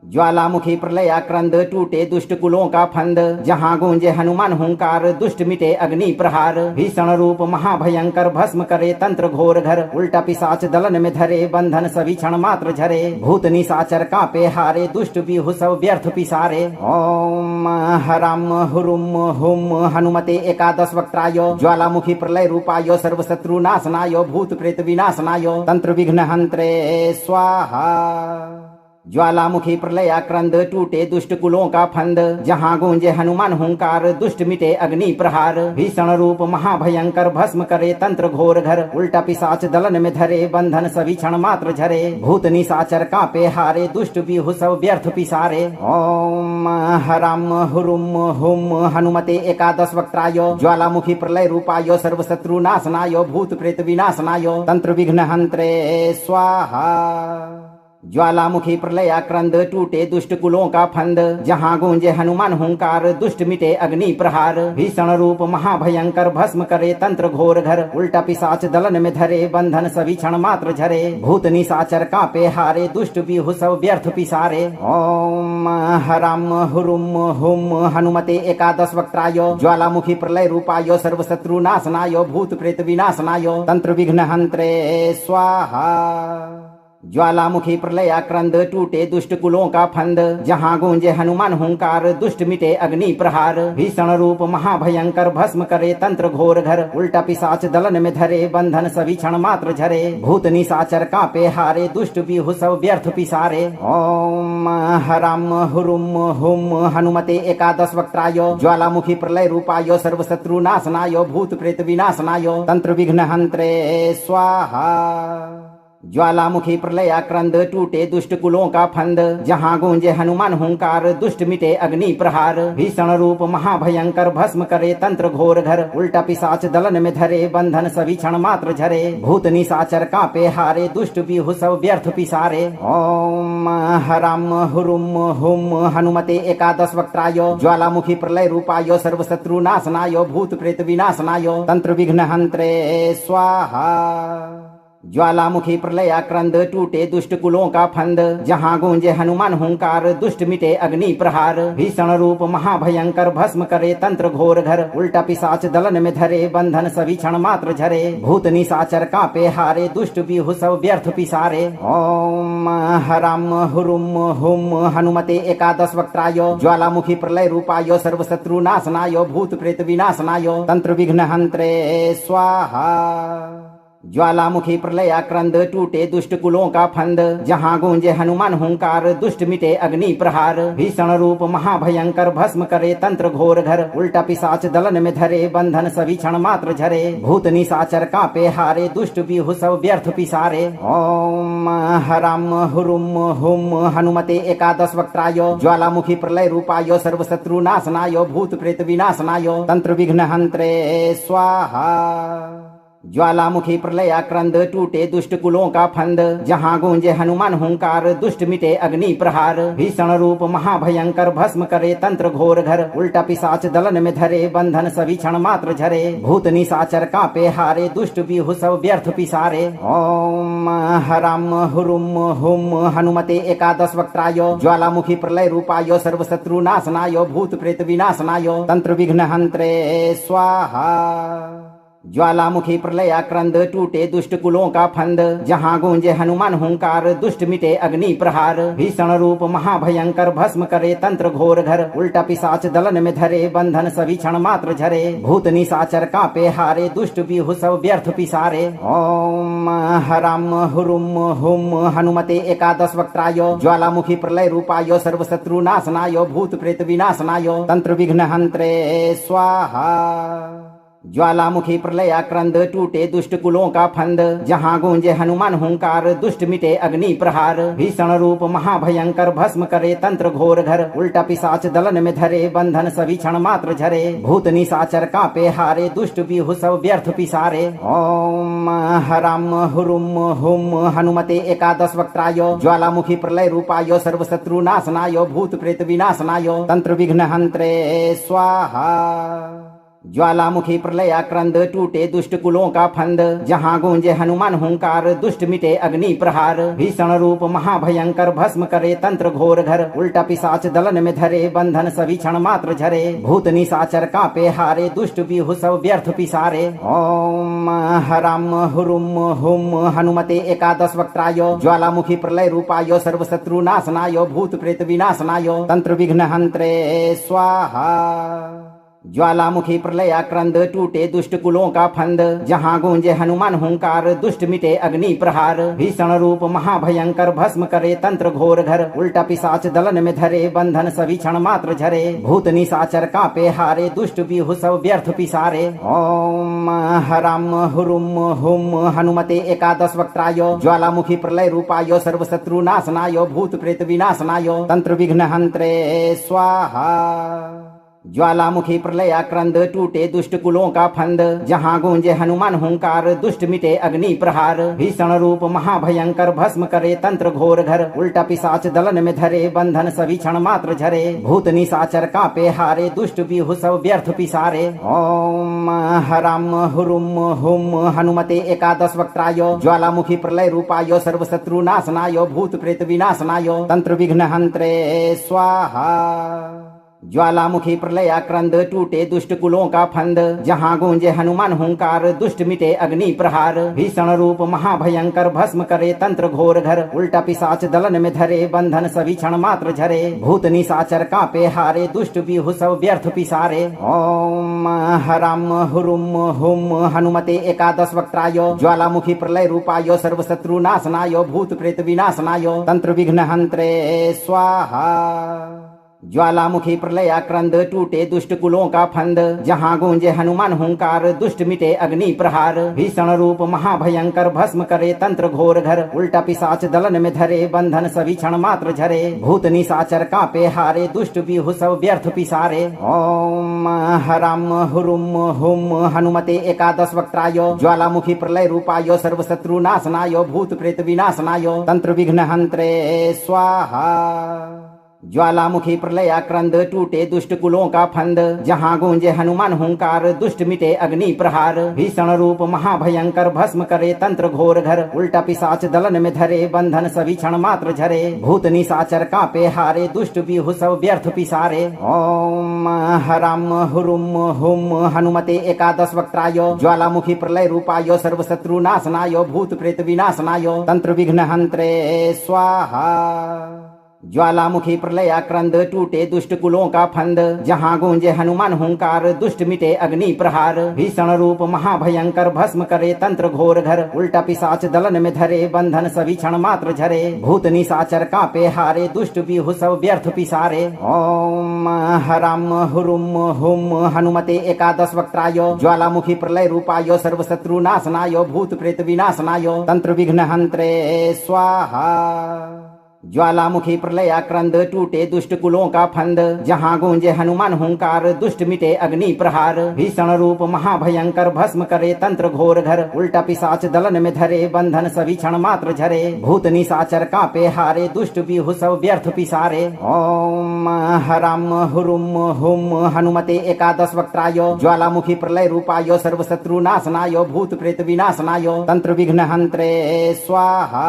ज्वालामुखी प्रलयाक्रंद टूटे दुष्ट कुलों का फंद, जहाँ गूंजे हनुमान हुंकार दुष्ट मिटे अग्नि प्रहार। भीषण रूप महाभयंकर भस्म करे तंत्र घोर घर, उल्टा पिशाच दलन में धरे बंधन सभी क्षण मात्र झरे। भूत निशाचर कांपे हारे दुष्ट बिहु सब व्यर्थ पिसारे। ओम हराम हुरुम हुम हनुमते एकादश वक्त्राय, ज्वालामुखी प्रलय रूपाय सर्वशत्रु नाशनाय भूत प्रेत विनाशनाय तंत्र विघ्न हंत्रे स्वाहा। ज्वालामुखी प्रलयाक्रंद टूटे दुष्ट कुलों का फंद, जहाँ गूंजे हनुमान हुंकार दुष्ट मिटे अग्नि प्रहार। भीषण रूप महाभयंकर भस्म करे तंत्र घोर घर, उल्टा पिशाच दलन में धरे बंधन सभी क्षण मात्र झरे। भूत निशाचर कांपे हारे दुष्ट बिहु सब व्यर्थ पिसारे। ओम हराम हुरुम हुम हनुमते एकादश वक्त्राय, ज्वालामुखी प्रलय रूपाय सर्वशत्रु नाशनाय भूत प्रेत विनाशनाय तंत्र विघ्न हंत्रे स्वाहा। ज्वालामुखी प्रलयाक्रंद टूटे दुष्ट कुलों का फंद, जहाँ गूंजे हनुमान हुंकार दुष्ट मिटे अग्नि प्रहार। भीषण रूप महाभयंकर भस्म करे तंत्र घोर घर, उल्टा पिशाच दलन में धरे बंधन सभी क्षण मात्र झरे। भूत निशाचर कांपे हारे दुष्ट बिहु सब व्यर्थ पिसारे। ओम हराम हुरुम हुम हनुमते एकादश वक्त्राय, ज्वालामुखी प्रलय रूपाय सर्वशत्रु नाशनाय भूत प्रेत विनाशनाय तंत्र विघ्न हंत्रे स्वाहा। ज्वालामुखी प्रलयाक्रंद टूटे दुष्ट कुलों का फंद, जहाँ गूंजे हनुमान हुंकार दुष्ट मिटे अग्नि प्रहार। भीषण रूप महाभयंकर भस्म करे तंत्र घोर घर, उल्टा पिशाच दलन में धरे बंधन सभी क्षण मात्र झरे। भूत निशाचर कांपे हारे दुष्ट बिहु सब व्यर्थ पिसारे। ओम हराम हुरुम हुम हनुमते एकादश वक्त्राय, ज्वालामुखी प्रलय रूपाय सर्वशत्रु नाशनाय भूत प्रेत विनाशनाय तंत्र विघ्न हंत्रे स्वाहा। ज्वालामुखी प्रलयाक्रंद टूटे दुष्ट कुलों का फंद, जहाँ गूंजे हनुमान हुंकार दुष्ट मिटे अग्नि प्रहार। भीषण रूप महाभयंकर भस्म करे तंत्र घोर घर, उल्टा पिशाच दलन में धरे बंधन सभी क्षण मात्र झरे। भूत निशाचर कांपे हारे दुष्ट बिहु सब व्यर्थ पिसारे। ओम हराम हुरुम हुम हनुमते एकादश वक्त्राय, ज्वालामुखी प्रलय रूपाय सर्वशत्रु नाशनाय भूत प्रेत विनाशनाय तंत्र विघ्न हंत्रे स्वाहा। ज्वालामुखी प्रलयाक्रंद टूटे दुष्ट कुलों का फंद, जहाँ गूंजे हनुमान हुंकार दुष्ट मिटे अग्नि प्रहार। भीषण रूप महाभयंकर भस्म करे तंत्र घोर घर, उल्टा पिशाच दलन में धरे बंधन सभी क्षण मात्र झरे। भूत निशाचर कांपे हारे दुष्ट बिहु सब व्यर्थ पिसारे। ओम हराम हुरुम हुम हनुमते एकादश वक्त्राय, ज्वालामुखी प्रलय रूपाय सर्वशत्रु नाशनाय भूत प्रेत विनाशनाय तंत्र विघ्न हंत्रे स्वाहा। ज्वालामुखी प्रलयाक्रंद टूटे दुष्ट कुलों का फंद, जहाँ गूंजे हनुमान हुंकार दुष्ट मिटे अग्नि प्रहार। भीषण रूप महाभयंकर भस्म करे तंत्र घोर घर, उल्टा पिशाच दलन में धरे बंधन सभी क्षण मात्र झरे। भूत निशाचर कांपे हारे दुष्ट बिहु सब व्यर्थ पिसारे। ओम हराम हुरुम हुम हनुमते एकादश वक्त्राय, ज्वालामुखी प्रलय रूपाय सर्वशत्रु नाशनाय भूत प्रेत विनाशनाय तंत्र विघ्न हंत्रे स्वाहा। ज्वालामुखी प्रलयाक्रंद टूटे दुष्ट कुलों का फंद, जहाँ गूंजे हनुमान हुंकार दुष्ट मिटे अग्नि प्रहार। भीषण रूप महाभयंकर भस्म करे तंत्र घोर घर, उल्टा पिशाच दलन में धरे बंधन सभी क्षण मात्र झरे। भूत निशाचर कांपे हारे दुष्ट बिहु सब व्यर्थ पिसारे। ओम हराम हुरुम हुम हनुमते एकादश वक्त्राय, ज्वालामुखी प्रलय रूपाय सर्वशत्रु नाशनाय भूत प्रेत विनाशनाय तंत्र विघ्न हंत्रे स्वाहा। ज्वालामुखी प्रलयाक्रंद टूटे दुष्ट कुलों का फंद, जहाँ गूंजे हनुमान हुंकार दुष्ट मिटे अग्नि प्रहार। भीषण रूप महाभयंकर भस्म करे तंत्र घोर घर, उल्टा पिशाच दलन में धरे बंधन सभी क्षण मात्र झरे। भूत निशाचर कांपे हारे दुष्ट बिहु सब व्यर्थ पिसारे। ओम हराम हुरुम हुम हनुमते एकादश वक्त्राय, ज्वालामुखी प्रलय रूपाय सर्वशत्रु नाशनाय भूत प्रेत विनाशनाय तंत्र विघ्न हंत्रे स्वाहा। ज्वालामुखी प्रलयाक्रंद टूटे दुष्ट कुलों का फंद, जहाँ गूंजे हनुमान हुंकार दुष्ट मिटे अग्नि प्रहार। भीषण रूप महाभयंकर भस्म करे तंत्र घोर घर, उल्टा पिशाच दलन में धरे बंधन सभी क्षण मात्र झरे। भूत निशाचर कांपे हारे दुष्ट बिहु सब व्यर्थ पिसारे। ओम हराम हुरुम हुम हनुमते एकादश वक्त्राय, ज्वालामुखी प्रलय रूपाय सर्वशत्रु नाशनाय भूत प्रेत विनाशनाय तंत्र विघ्न हंत्रे स्वाहा। ज्वालामुखी प्रलयाक्रंद टूटे दुष्ट कुलों का फंद, जहाँ गूंजे हनुमान हुंकार दुष्ट मिटे अग्नि प्रहार। भीषण रूप महाभयंकर भस्म करे तंत्र घोर घर, उल्टा पिशाच दलन में धरे बंधन सभी क्षण मात्र झरे। भूत निशाचर कांपे हारे दुष्ट बिहु सब व्यर्थ पिसारे। ओम हराम हुरुम हुम हनुमते एकादश वक्त्राय, ज्वालामुखी प्रलय रूपाय सर्वशत्रु नाशनाय भूत प्रेत विनाशनाय तंत्र विघ्न हंत्रे स्वाहा। ज्वालामुखी प्रलयाक्रंद टूटे दुष्ट कुलों का फंद, जहाँ गूंजे हनुमान हुंकार दुष्ट मिटे अग्नि प्रहार। भीषण रूप महाभयंकर भस्म करे तंत्र घोर घर, उल्टा पिशाच दलन में धरे बंधन सभी क्षण मात्र झरे। भूत निशाचर कांपे हारे दुष्ट बिहु सब व्यर्थ पिसारे। ओम हराम हुरुम हुम हनुमते एकादश वक्त्राय, ज्वालामुखी प्रलय रूपाय सर्वशत्रु नाशनाय भूत प्रेत विनाशनाय तंत्र विघ्न हंत्रे स्वाहा। ज्वालामुखी प्रलयाक्रंद टूटे दुष्ट कुलों का फंद, जहाँ गूंजे हनुमान हुंकार दुष्ट मिटे अग्नि प्रहार। भीषण रूप महाभयंकर भस्म करे तंत्र घोर घर, उल्टा पिशाच दलन में धरे बंधन सभी क्षण मात्र झरे। भूत निशाचर कांपे हारे दुष्ट बिहु सब व्यर्थ पिसारे। ओम हराम हुरुम हुम हनुमते एकादश वक्त्राय, ज्वालामुखी प्रलय रूपाय सर्वशत्रु नाशनाय भूत प्रेत विनाशनाय तंत्र विघ्न हंत्रे स्वाहा। ज्वालामुखी प्रलयाक्रंद टूटे दुष्ट कुलों का फंद, जहाँ गूंजे हनुमान हुंकार दुष्ट मिटे अग्नि प्रहार। भीषण रूप महाभयंकर भस्म करे तंत्र घोर घर, उल्टा पिशाच दलन में धरे बंधन सभी क्षण मात्र झरे। भूत निशाचर कांपे हारे दुष्ट बिहु सब व्यर्थ पिसारे। ओम हराम हुरुम हुम हनुमते एकादश वक्त्राय, ज्वालामुखी प्रलय रूपाय सर्वशत्रु नाशनाय भूत प्रेत विनाशनाय तंत्र विघ्न हंत्रे स्वाहा। ज्वालामुखी प्रलयाक्रंद टूटे दुष्ट कुलों का फंद, जहाँ गूंजे हनुमान हुंकार दुष्ट मिटे अग्नि प्रहार। भीषण रूप महाभयंकर भस्म करे तंत्र घोर घर, उल्टा पिशाच दलन में धरे बंधन सभी क्षण मात्र झरे। भूत निशाचर कांपे हारे दुष्ट बिहु सब व्यर्थ पिसारे। ओम हराम हुरुम हुम हनुमते एकादश वक्त्राय, ज्वालामुखी प्रलय रूपाय सर्वशत्रु नाशनाय भूत प्रेत विनाशनाय तंत्र विघ्न हंत्रे स्वाहा। ज्वालामुखी प्रलयाक्रंद टूटे दुष्ट कुलों का फंद, जहाँ गूंजे हनुमान हुंकार दुष्ट मिटे अग्नि प्रहार। भीषण रूप महाभयंकर भस्म करे तंत्र घोर घर, उल्टा पिशाच दलन में धरे बंधन सभी क्षण मात्र झरे। भूत निशाचर कांपे हारे दुष्ट बिहु सब व्यर्थ पिसारे। ओम हराम हुरुम हुम हनुमते एकादश वक्त्राय, ज्वालामुखी प्रलय रूपाय सर्वशत्रु नाशनाय भूत प्रेत विनाशनाय तंत्र विघ्न हंत्रे स्वाहा। ज्वालामुखी प्रलयाक्रंद टूटे दुष्ट कुलों का फंद, जहाँ गूंजे हनुमान हुंकार दुष्ट मिटे अग्नि प्रहार। भीषण रूप महाभयंकर भस्म करे तंत्र घोर घर, उल्टा पिशाच दलन में धरे बंधन सभी क्षण मात्र झरे। भूत निशाचर कांपे हारे दुष्ट बिहु सब व्यर्थ पिसारे। ओम हराम हुरुम हुम हनुमते एकादश वक्त्राय, ज्वालामुखी प्रलय रूपाय सर्वशत्रु नाशनाय भूत प्रेत विनाशनाय तंत्र विघ्न हंत्रे स्वाहा। ज्वालामुखी प्रलयाक्रंद टूटे दुष्ट कुलों का फंद, जहाँ गूंजे हनुमान हुंकार दुष्ट मिटे अग्नि प्रहार। भीषण रूप महाभयंकर भस्म करे तंत्र घोर घर, उल्टा पिशाच दलन में धरे बंधन सभी क्षण मात्र झरे। भूत निशाचर कांपे हारे दुष्ट बिहु सब व्यर्थ पिसारे। ओम हराम हुरुम हुम हनुमते एकादश वक्त्राय, ज्वालामुखी प्रलय रूपाय सर्वशत्रु नाशनाय भूत प्रेत विनाशनाय तंत्र विघ्न हंत्रे स्वाहा।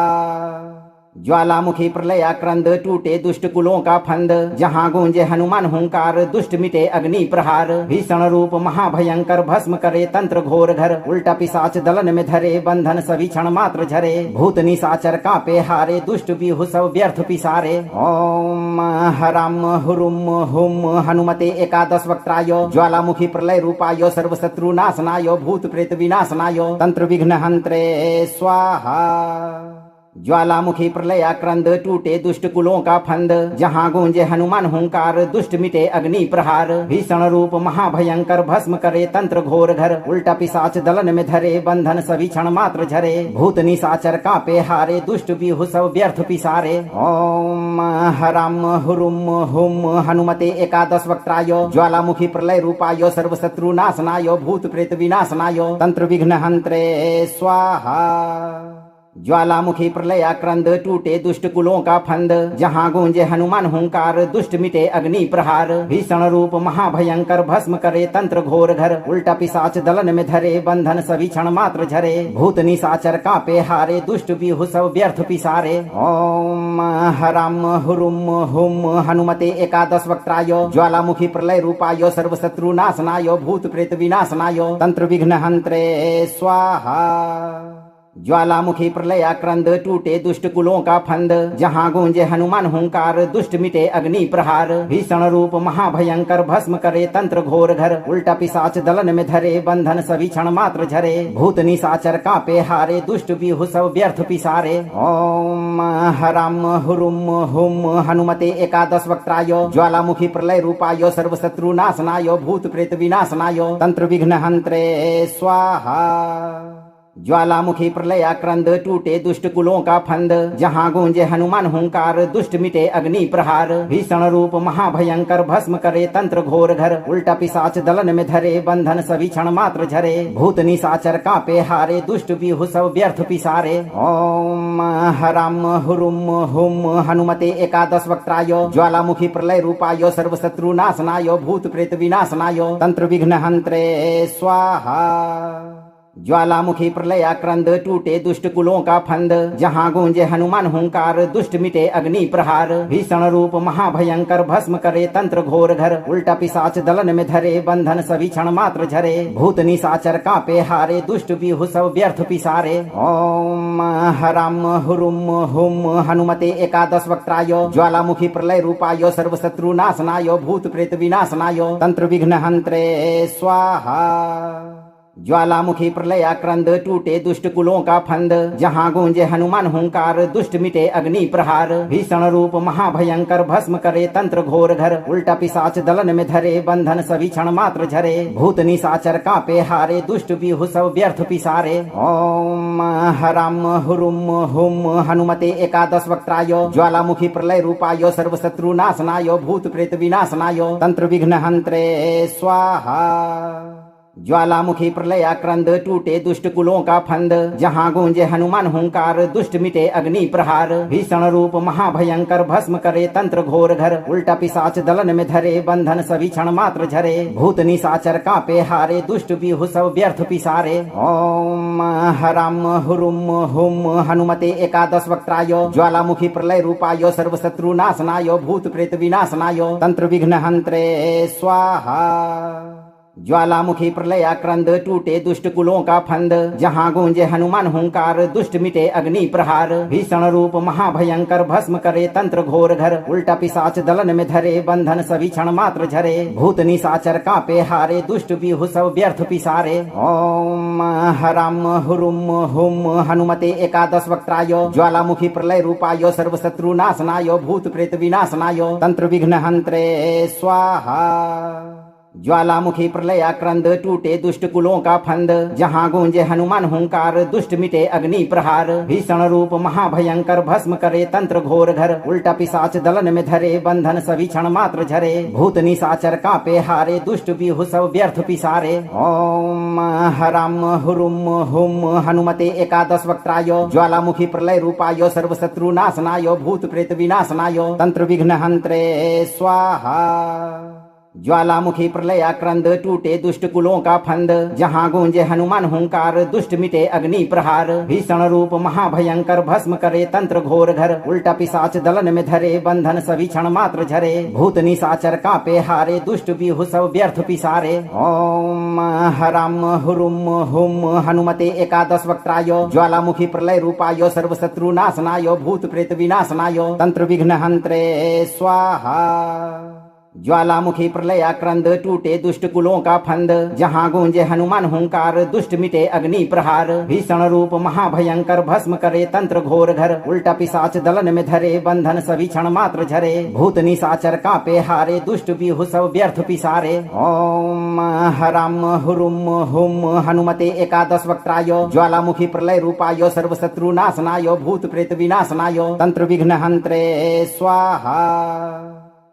ज्वालामुखी प्रलयाक्रंद टूटे दुष्ट कुलों का फंद, जहाँ गूंजे हनुमान हुंकार दुष्ट मिटे अग्नि प्रहार। भीषण रूप महाभयंकर भस्म करे तंत्र घोर घर, उल्टा पिशाच दलन में धरे बंधन सभी क्षण मात्र झरे। भूत निशाचर कांपे हारे दुष्ट बिहु सब व्यर्थ पिसारे। ओम हराम हुरुम हुम हनुमते एकादश वक्त्राय, ज्वालामुखी प्रलय रूपाय सर्वशत्रु नाशनाय भूत प्रेत विनाशनाय तंत्र विघ्न हंत्रे स्वाहा। ज्वालामुखी प्रलयाक्रंद टूटे दुष्ट कुलों का फंद, जहाँ गूंजे हनुमान हुंकार दुष्ट मिटे अग्नि प्रहार। भीषण रूप महाभयंकर भस्म करे तंत्र घोर घर, उल्टा पिशाच दलन में धरे बंधन सभी क्षण मात्र झरे। भूत निशाचर कांपे हारे दुष्ट बिहु सब व्यर्थ पिसारे। ओम हराम हुरुम हुम हनुमते एकादश वक्त्राय, ज्वालामुखी प्रलय रूपाय सर्वशत्रु नाशनाय भूत प्रेत विनाशनाय तंत्र विघ्न हंत्रे स्वाहा। ज्वालामुखी प्रलयाक्रंद टूटे दुष्ट कुलों का फंद, जहाँ गूंजे हनुमान हुंकार दुष्ट मिटे अग्नि प्रहार। भीषण रूप महाभयंकर भस्म करे तंत्र घोर घर, उल्टा पिशाच दलन में धरे बंधन सभी क्षण मात्र झरे। भूत निशाचर कांपे हारे दुष्ट बिहु सब व्यर्थ पिसारे। ओम हराम हुरुम हुम हनुमते एकादश वक्त्राय, ज्वालामुखी प्रलय रूपाय सर्वशत्रु नाशनाय भूत प्रेत विनाशनाय तंत्र विघ्न हंत्रे स्वाहा। ज्वालामुखी प्रलयाक्रंद टूटे दुष्ट कुलों का फंद, जहाँ गूंजे हनुमान हुंकार दुष्ट मिटे अग्नि प्रहार। भीषण रूप महाभयंकर भस्म करे तंत्र घोर घर, उल्टा पिशाच दलन में धरे बंधन सभी क्षण मात्र झरे। भूत निशाचर कांपे हारे दुष्ट बिहु सब व्यर्थ पिसारे। ओम हराम हुरुम हुम हनुमते एकादश वक्त्राय, ज्वालामुखी प्रलय रूपाय सर्वशत्रु नाशनाय भूत प्रेत विनाशनाय तंत्र विघ्न हंत्रे स्वाहा। ज्वालामुखी प्रलयाक्रंद टूटे दुष्ट कुलों का फंद, जहाँ गूंजे हनुमान हुंकार दुष्ट मिटे अग्नि प्रहार। भीषण रूप महाभयंकर भस्म करे तंत्र घोर घर, उल्टा पिशाच दलन में धरे बंधन सभी क्षण मात्र झरे। भूत निशाचर कांपे हारे दुष्ट बिहु सब व्यर्थ पिसारे। ओम हराम हुरुम हुम हनुमते एकादश वक्त्राय, ज्वालामुखी प्रलय रूपाय सर्वशत्रु नाशनाय भूत प्रेत विनाशनाय तंत्र विघ्न हंत्रे स्वाहा। ज्वालामुखी प्रलयाक्रंद टूटे दुष्ट कुलों का फंद, जहाँ गूंजे हनुमान हुंकार दुष्ट मिटे अग्नि प्रहार। भीषण रूप महाभयंकर भस्म करे तंत्र घोर घर, उल्टा पिशाच दलन में धरे बंधन सभी क्षण मात्र झरे। भूत निशाचर कांपे हारे दुष्ट बिहु सब व्यर्थ पिसारे। ओम हराम हुरुम हुम हनुमते एकादश वक्त्राय, ज्वालामुखी प्रलय रूपाय सर्वशत्रु नाशनाय भूत प्रेत विनाशनाय तंत्र विघ्न हंत्रे स्वाहा। ज्वालामुखी प्रलयाक्रंद टूटे दुष्ट कुलों का फंद, जहाँ गूंजे हनुमान हुंकार दुष्ट मिटे अग्नि प्रहार। भीषण रूप महाभयंकर भस्म करे तंत्र घोर घर, उल्टा पिशाच दलन में धरे बंधन सभी क्षण मात्र झरे। भूत निशाचर कांपे हारे दुष्ट बिहु सब व्यर्थ पिसारे। ओम हराम हुरुम हुम हनुमते एकादश वक्त्राय, ज्वालामुखी प्रलय रूपाय सर्वशत्रु नाशनाय भूत प्रेत विनाशनाय तंत्र विघ्न हंत्रे स्वाहा। ज्वालामुखी प्रलयाक्रंद टूटे दुष्ट कुलों का फंद, जहाँ गूंजे हनुमान हुंकार दुष्ट मिटे अग्नि प्रहार। भीषण रूप महाभयंकर भस्म करे तंत्र घोर घर, उल्टा पिशाच दलन में धरे बंधन सभी क्षण मात्र झरे। भूत निशाचर कांपे हारे दुष्ट बिहु सब व्यर्थ पिसारे। ओम हराम हुरुम हुम हनुमते एकादश वक्त्राय, ज्वालामुखी प्रलय रूपाय सर्वशत्रु नाशनाय भूत प्रेत विनाशनाय तंत्र विघ्न हंत्रे स्वाहा। ज्वालामुखी प्रलयाक्रंद टूटे दुष्ट कुलों का फंद, जहाँ गूंजे हनुमान हुंकार दुष्ट मिटे अग्नि प्रहार। भीषण रूप महाभयंकर भस्म करे तंत्र घोर घर, उल्टा पिशाच दलन में धरे बंधन सभी क्षण मात्र झरे। भूत निशाचर कांपे हारे दुष्ट बिहु सब व्यर्थ पिसारे। ओम हराम हुरुम हुम हनुमते एकादश वक्त्राय, ज्वालामुखी प्रलय रूपाय सर्वशत्रु नाशनाय भूत प्रेत विनाशनाय तंत्र विघ्न हंत्रे स्वाहा। ज्वालामुखी प्रलयाक्रंद टूटे दुष्ट कुलों का फंद, जहाँ गूंजे हनुमान हुंकार दुष्ट मिटे अग्नि प्रहार। भीषण रूप महाभयंकर भस्म करे तंत्र घोर घर, उल्टा पिशाच दलन में धरे बंधन सभी क्षण मात्र झरे। भूत निशाचर कांपे हारे दुष्ट बिहु सब व्यर्थ पिसारे। ओम हराम हुरुम हुम हनुमते एकादश वक्त्राय, ज्वालामुखी प्रलय रूपाय सर्वशत्रु नाशनाय भूत प्रेत विनाशनाय तंत्र विघ्न हंत्रे स्वाहा। ज्वालामुखी प्रलयाक्रंद टूटे दुष्ट कुलों का फंद, जहाँ गूंजे हनुमान हुंकार दुष्ट मिटे अग्नि प्रहार। भीषण रूप महाभयंकर भस्म करे तंत्र घोर घर, उल्टा पिशाच दलन में धरे बंधन सभी क्षण मात्र झरे। भूत निशाचर कांपे हारे दुष्ट बिहु सब व्यर्थ पिसारे। ओम हराम हुरुम हुम हनुमते एकादश वक्त्राय, ज्वालामुखी प्रलय रूपाय सर्वशत्रु नाशनाय भूत प्रेत विनाशनाय तंत्र विघ्न हंत्रे स्वाहा। ज्वालामुखी प्रलयाक्रंद टूटे दुष्ट कुलों का फंद, जहाँ गूंजे हनुमान हुंकार दुष्ट मिटे अग्नि प्रहार। भीषण रूप महाभयंकर भस्म करे तंत्र घोर घर, उल्टा पिशाच दलन में धरे बंधन सभी क्षण मात्र झरे। भूत निशाचर कांपे हारे दुष्ट बिहु सब व्यर्थ पिसारे। ओम हराम हुरुम हुम हनुमते एकादश वक्त्राय, ज्वालामुखी प्रलय रूपाय सर्वशत्रु नाशनाय भूत प्रेत विनाशनाय तंत्र विघ्न हंत्रे स्वाहा।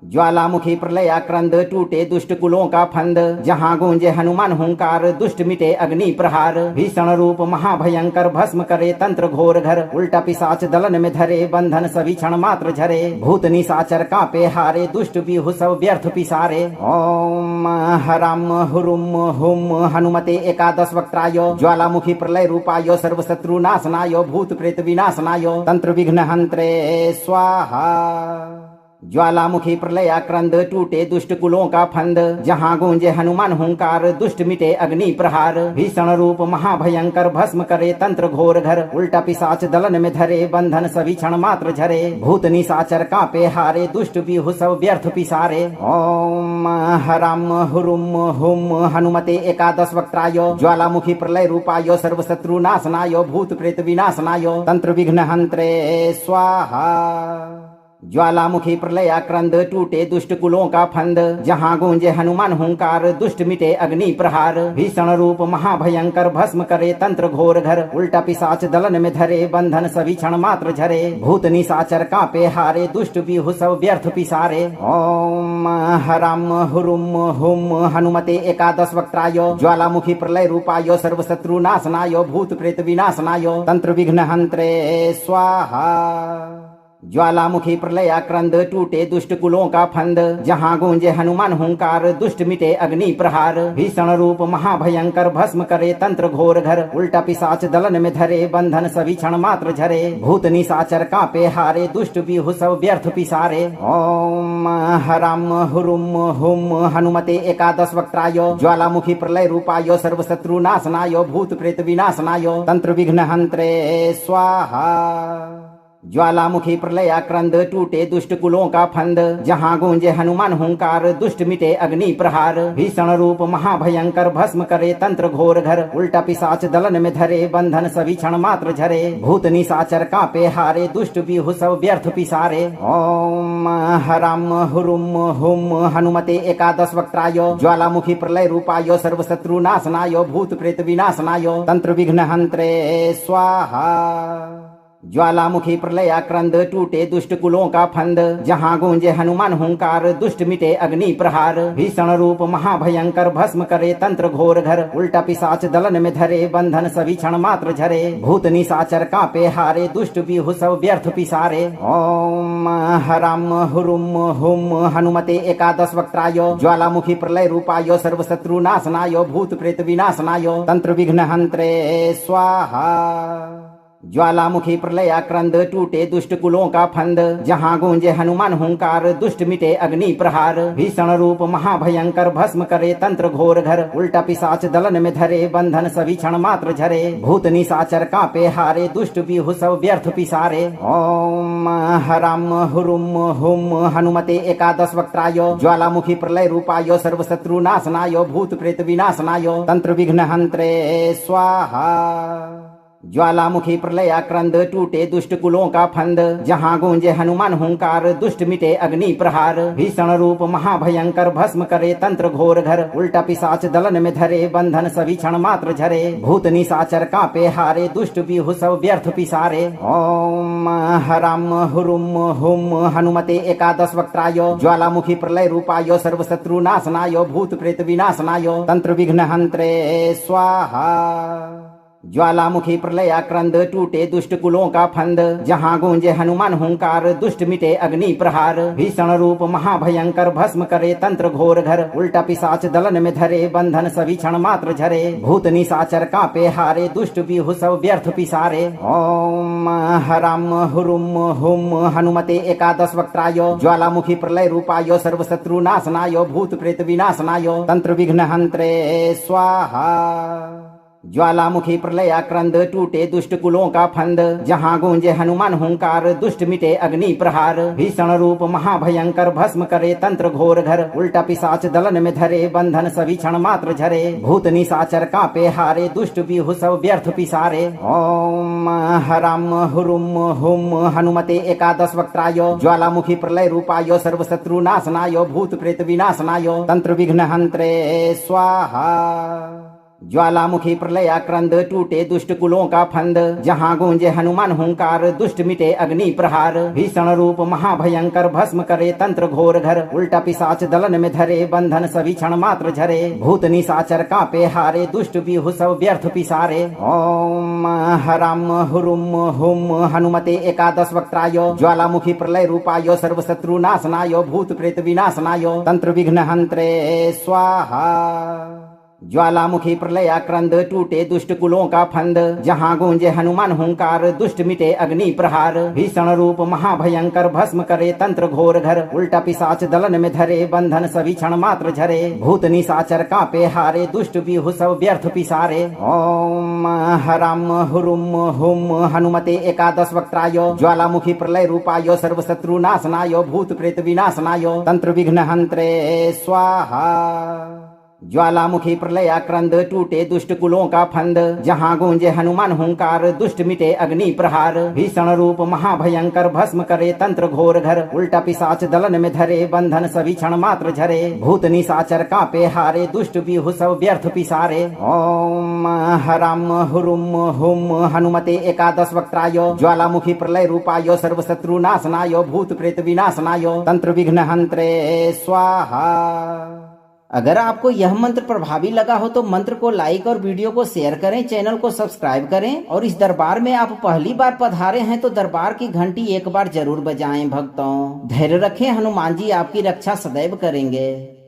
ज्वालामुखी प्रलयाक्रंद टूटे दुष्ट कुलों का फंद, जहाँ गूंजे हनुमान हुंकार दुष्ट मिटे अग्नि प्रहार। भीषण रूप महाभयंकर भस्म करे तंत्र घोर घर, उल्टा पिशाच दलन में धरे बंधन सभी क्षण मात्र झरे। भूत निशाचर कांपे हारे दुष्ट बिहु सब व्यर्थ पिसारे। ओम हराम हुरुम हुम हनुमते एकादश वक्त्राय, ज्वालामुखी प्रलय रूपाय सर्वशत्रु नाशनाय भूत प्रेत विनाशनाय तंत्र विघ्न हंत्रे स्वाहा। ज्वालामुखी प्रलयाक्रंद टूटे दुष्ट कुलों का फंद, जहाँ गूंजे हनुमान हुंकार दुष्ट मिटे अग्नि प्रहार। भीषण रूप महाभयंकर भस्म करे तंत्र घोर घर, उल्टा पिशाच दलन में धरे बंधन सभी क्षण मात्र झरे। भूत निशाचर कांपे हारे दुष्ट बिहु सब व्यर्थ पिसारे। ओम हराम हुरुम हुम हनुमते एकादश वक्त्राय, ज्वालामुखी प्रलय रूपाय सर्वशत्रु नाशनाय भूत प्रेत विनाशनाय तंत्र विघ्न हंत्रे स्वाहा। ज्वालामुखी प्रलयाक्रंद टूटे दुष्ट कुलों का फंद, जहाँ गूंजे हनुमान हुंकार दुष्ट मिटे अग्नि प्रहार। भीषण रूप महाभयंकर भस्म करे तंत्र घोर घर, उल्टा पिशाच दलन में धरे बंधन सभी क्षण मात्र झरे। भूत निशाचर कांपे हारे दुष्ट बिहु सब व्यर्थ पिसारे। ओम हराम हुरुम हुम हनुमते एकादश वक्त्राय, ज्वालामुखी प्रलय रूपाय सर्वशत्रु नाशनाय भूत प्रेत विनाशनाय तंत्र विघ्न हंत्रे स्वाहा। ज्वालामुखी प्रलयाक्रंद टूटे दुष्ट कुलों का फंद, जहाँ गूंजे हनुमान हुंकार दुष्ट मिटे अग्नि प्रहार। भीषण रूप महाभयंकर भस्म करे तंत्र घोर घर, उल्टा पिशाच दलन में धरे बंधन सभी क्षण मात्र झरे। भूत निशाचर कांपे हारे दुष्ट बिहु सब व्यर्थ पिसारे। ओम हराम हुरुम हुम हनुमते एकादश वक्त्राय, ज्वालामुखी प्रलय रूपाय सर्वशत्रु नाशनाय भूत प्रेत विनाशनाय तंत्र विघ्न हंत्रे स्वाहा। ज्वालामुखी प्रलयाक्रंद टूटे दुष्ट कुलों का फंद, जहाँ गूंजे हनुमान हुंकार दुष्ट मिटे अग्नि प्रहार। भीषण रूप महाभयंकर भस्म करे तंत्र घोर घर, उल्टा पिशाच दलन में धरे बंधन सभी क्षण मात्र झरे। भूत निशाचर कांपे हारे दुष्ट बिहु सब व्यर्थ पिसारे। ओम हराम हुरुम हुम हनुमते एकादश वक्त्राय, ज्वालामुखी प्रलय रूपाय सर्वशत्रु नाशनाय भूत प्रेत विनाशनाय तंत्र विघ्न हंत्रे स्वाहा। ज्वालामुखी प्रलयाक्रंद टूटे दुष्ट कुलों का फंद, जहाँ गूंजे हनुमान हुंकार दुष्ट मिटे अग्नि प्रहार। भीषण रूप महाभयंकर भस्म करे तंत्र घोर घर, उल्टा पिशाच दलन में धरे बंधन सभी क्षण मात्र झरे। भूत निशाचर कांपे हारे दुष्ट बिहु सब व्यर्थ पिसारे। ओम हराम हुरुम हुम हनुमते एकादश वक्त्राय, ज्वालामुखी प्रलय रूपाय सर्वशत्रु नाशनाय भूत प्रेत विनाशनाय तंत्र विघ्न हंत्रे स्वाहा। ज्वालामुखी प्रलयाक्रंद टूटे दुष्ट कुलों का फंद, जहाँ गूंजे हनुमान हुंकार दुष्ट मिटे अग्नि प्रहार। भीषण रूप महाभयंकर भस्म करे तंत्र घोर घर, उल्टा पिशाच दलन में धरे बंधन सभी क्षण मात्र झरे। भूत निशाचर कांपे हारे दुष्ट बिहु सब व्यर्थ पिसारे। ओम हराम हुरुम हुम हनुमते एकादश वक्त्राय, ज्वालामुखी प्रलय रूपाय सर्वशत्रु नाशनाय भूत प्रेत विनाशनाय तंत्र विघ्न हंत्रे स्वाहा। ज्वालामुखी प्रलयाक्रंद टूटे दुष्ट कुलों का फंद, जहाँ गूंजे हनुमान हुंकार दुष्ट मिटे अग्नि प्रहार। भीषण रूप महाभयंकर भस्म करे तंत्र घोर घर, उल्टा पिशाच दलन में धरे बंधन सभी क्षण मात्र झरे। भूत निशाचर कांपे हारे दुष्ट बिहु सब व्यर्थ पिसारे। ओम हराम हुरुम हुम हनुमते एकादश वक्त्राय, ज्वालामुखी प्रलय रूपाय सर्वशत्रु नाशनाय भूत प्रेत विनाशनाय तंत्र विघ्न हंत्रे स्वाहा। ज्वालामुखी प्रलयाक्रंद टूटे दुष्ट कुलों का फंद, जहाँ गूंजे हनुमान हुंकार दुष्ट मिटे अग्नि प्रहार। भीषण रूप महाभयंकर भस्म करे तंत्र घोर घर, उल्टा पिशाच दलन में धरे बंधन सभी क्षण मात्र झरे। भूत निशाचर कांपे हारे दुष्ट बिहु सब व्यर्थ पिसारे। ओम हराम हुरुम हुम हनुमते एकादश वक्त्राय, ज्वालामुखी प्रलय रूपाय सर्वशत्रु नाशनाय भूत प्रेत विनाशनाय तंत्र विघ्न हंत्रे स्वाहा। ज्वालामुखी प्रलयाक्रंद टूटे दुष्ट कुलों का फंद, जहाँ गूंजे हनुमान हुंकार दुष्ट मिटे अग्नि प्रहार। भीषण रूप महाभयंकर भस्म करे तंत्र घोर घर, उल्टा पिशाच दलन में धरे बंधन सभी क्षण मात्र झरे। भूत निशाचर कांपे हारे दुष्ट बिहु सब व्यर्थ पिसारे। ओम हराम हुरुम हुम हनुमते एकादश वक्त्राय, ज्वालामुखी प्रलय रूपाय सर्वशत्रु नाशनाय भूत प्रेत विनाशनाय तंत्र विघ्न हंत्रे स्वाहा। ज्वालामुखी प्रलयाक्रंद टूटे दुष्ट कुलों का फंद, जहाँ गूंजे हनुमान हुंकार दुष्ट मिटे अग्नि प्रहार। भीषण रूप महाभयंकर भस्म करे तंत्र घोर घर, उल्टा पिशाच दलन में धरे बंधन सभी क्षण मात्र झरे। भूत निशाचर कांपे हारे दुष्ट बिहु सब व्यर्थ पिसारे। ओम हराम हुरुम हुम हनुमते एकादश वक्त्राय, ज्वालामुखी प्रलय रूपाय सर्वशत्रु नाशनाय भूत प्रेत विनाशनाय तंत्र विघ्न हंत्रे स्वाहा। ज्वालामुखी प्रलयाक्रंद टूटे दुष्ट कुलों का फंद, जहाँ गूंजे हनुमान हुंकार दुष्ट मिटे अग्नि प्रहार। भीषण रूप महाभयंकर भस्म करे तंत्र घोर घर, उल्टा पिशाच दलन में धरे बंधन सभी क्षण मात्र झरे। भूत निशाचर कांपे हारे दुष्ट बिहु सब व्यर्थ पिसारे। ओम हराम हुरुम हुम हनुमते एकादश वक्त्राय, ज्वालामुखी प्रलय रूपाय सर्वशत्रु नाशनाय भूत प्रेत विनाशनाय तंत्र विघ्न हंत्रे स्वाहा। ज्वालामुखी प्रलयाक्रंद टूटे दुष्ट कुलों का फंद, जहाँ गूंजे हनुमान हुंकार दुष्ट मिटे अग्नि प्रहार। भीषण रूप महाभयंकर भस्म करे तंत्र घोर घर, उल्टा पिशाच दलन में धरे बंधन सभी क्षण मात्र झरे। भूत निशाचर कांपे हारे दुष्ट बिहु सब व्यर्थ पिसारे। ओम हराम हुरुम हुम हनुमते एकादश वक्त्राय, ज्वालामुखी प्रलय रूपाय सर्वशत्रु नाशनाय भूत प्रेत विनाशनाय तंत्र विघ्न हंत्रे स्वाहा। अगर आपको यह मंत्र प्रभावी लगा हो तो मंत्र को लाइक और वीडियो को शेयर करें, चैनल को सब्सक्राइब करें और इस दरबार में आप पहली बार पधारे हैं तो दरबार की घंटी एक बार जरूर बजाएं। भक्तों धैर्य रखें, हनुमान जी आपकी रक्षा सदैव करेंगे।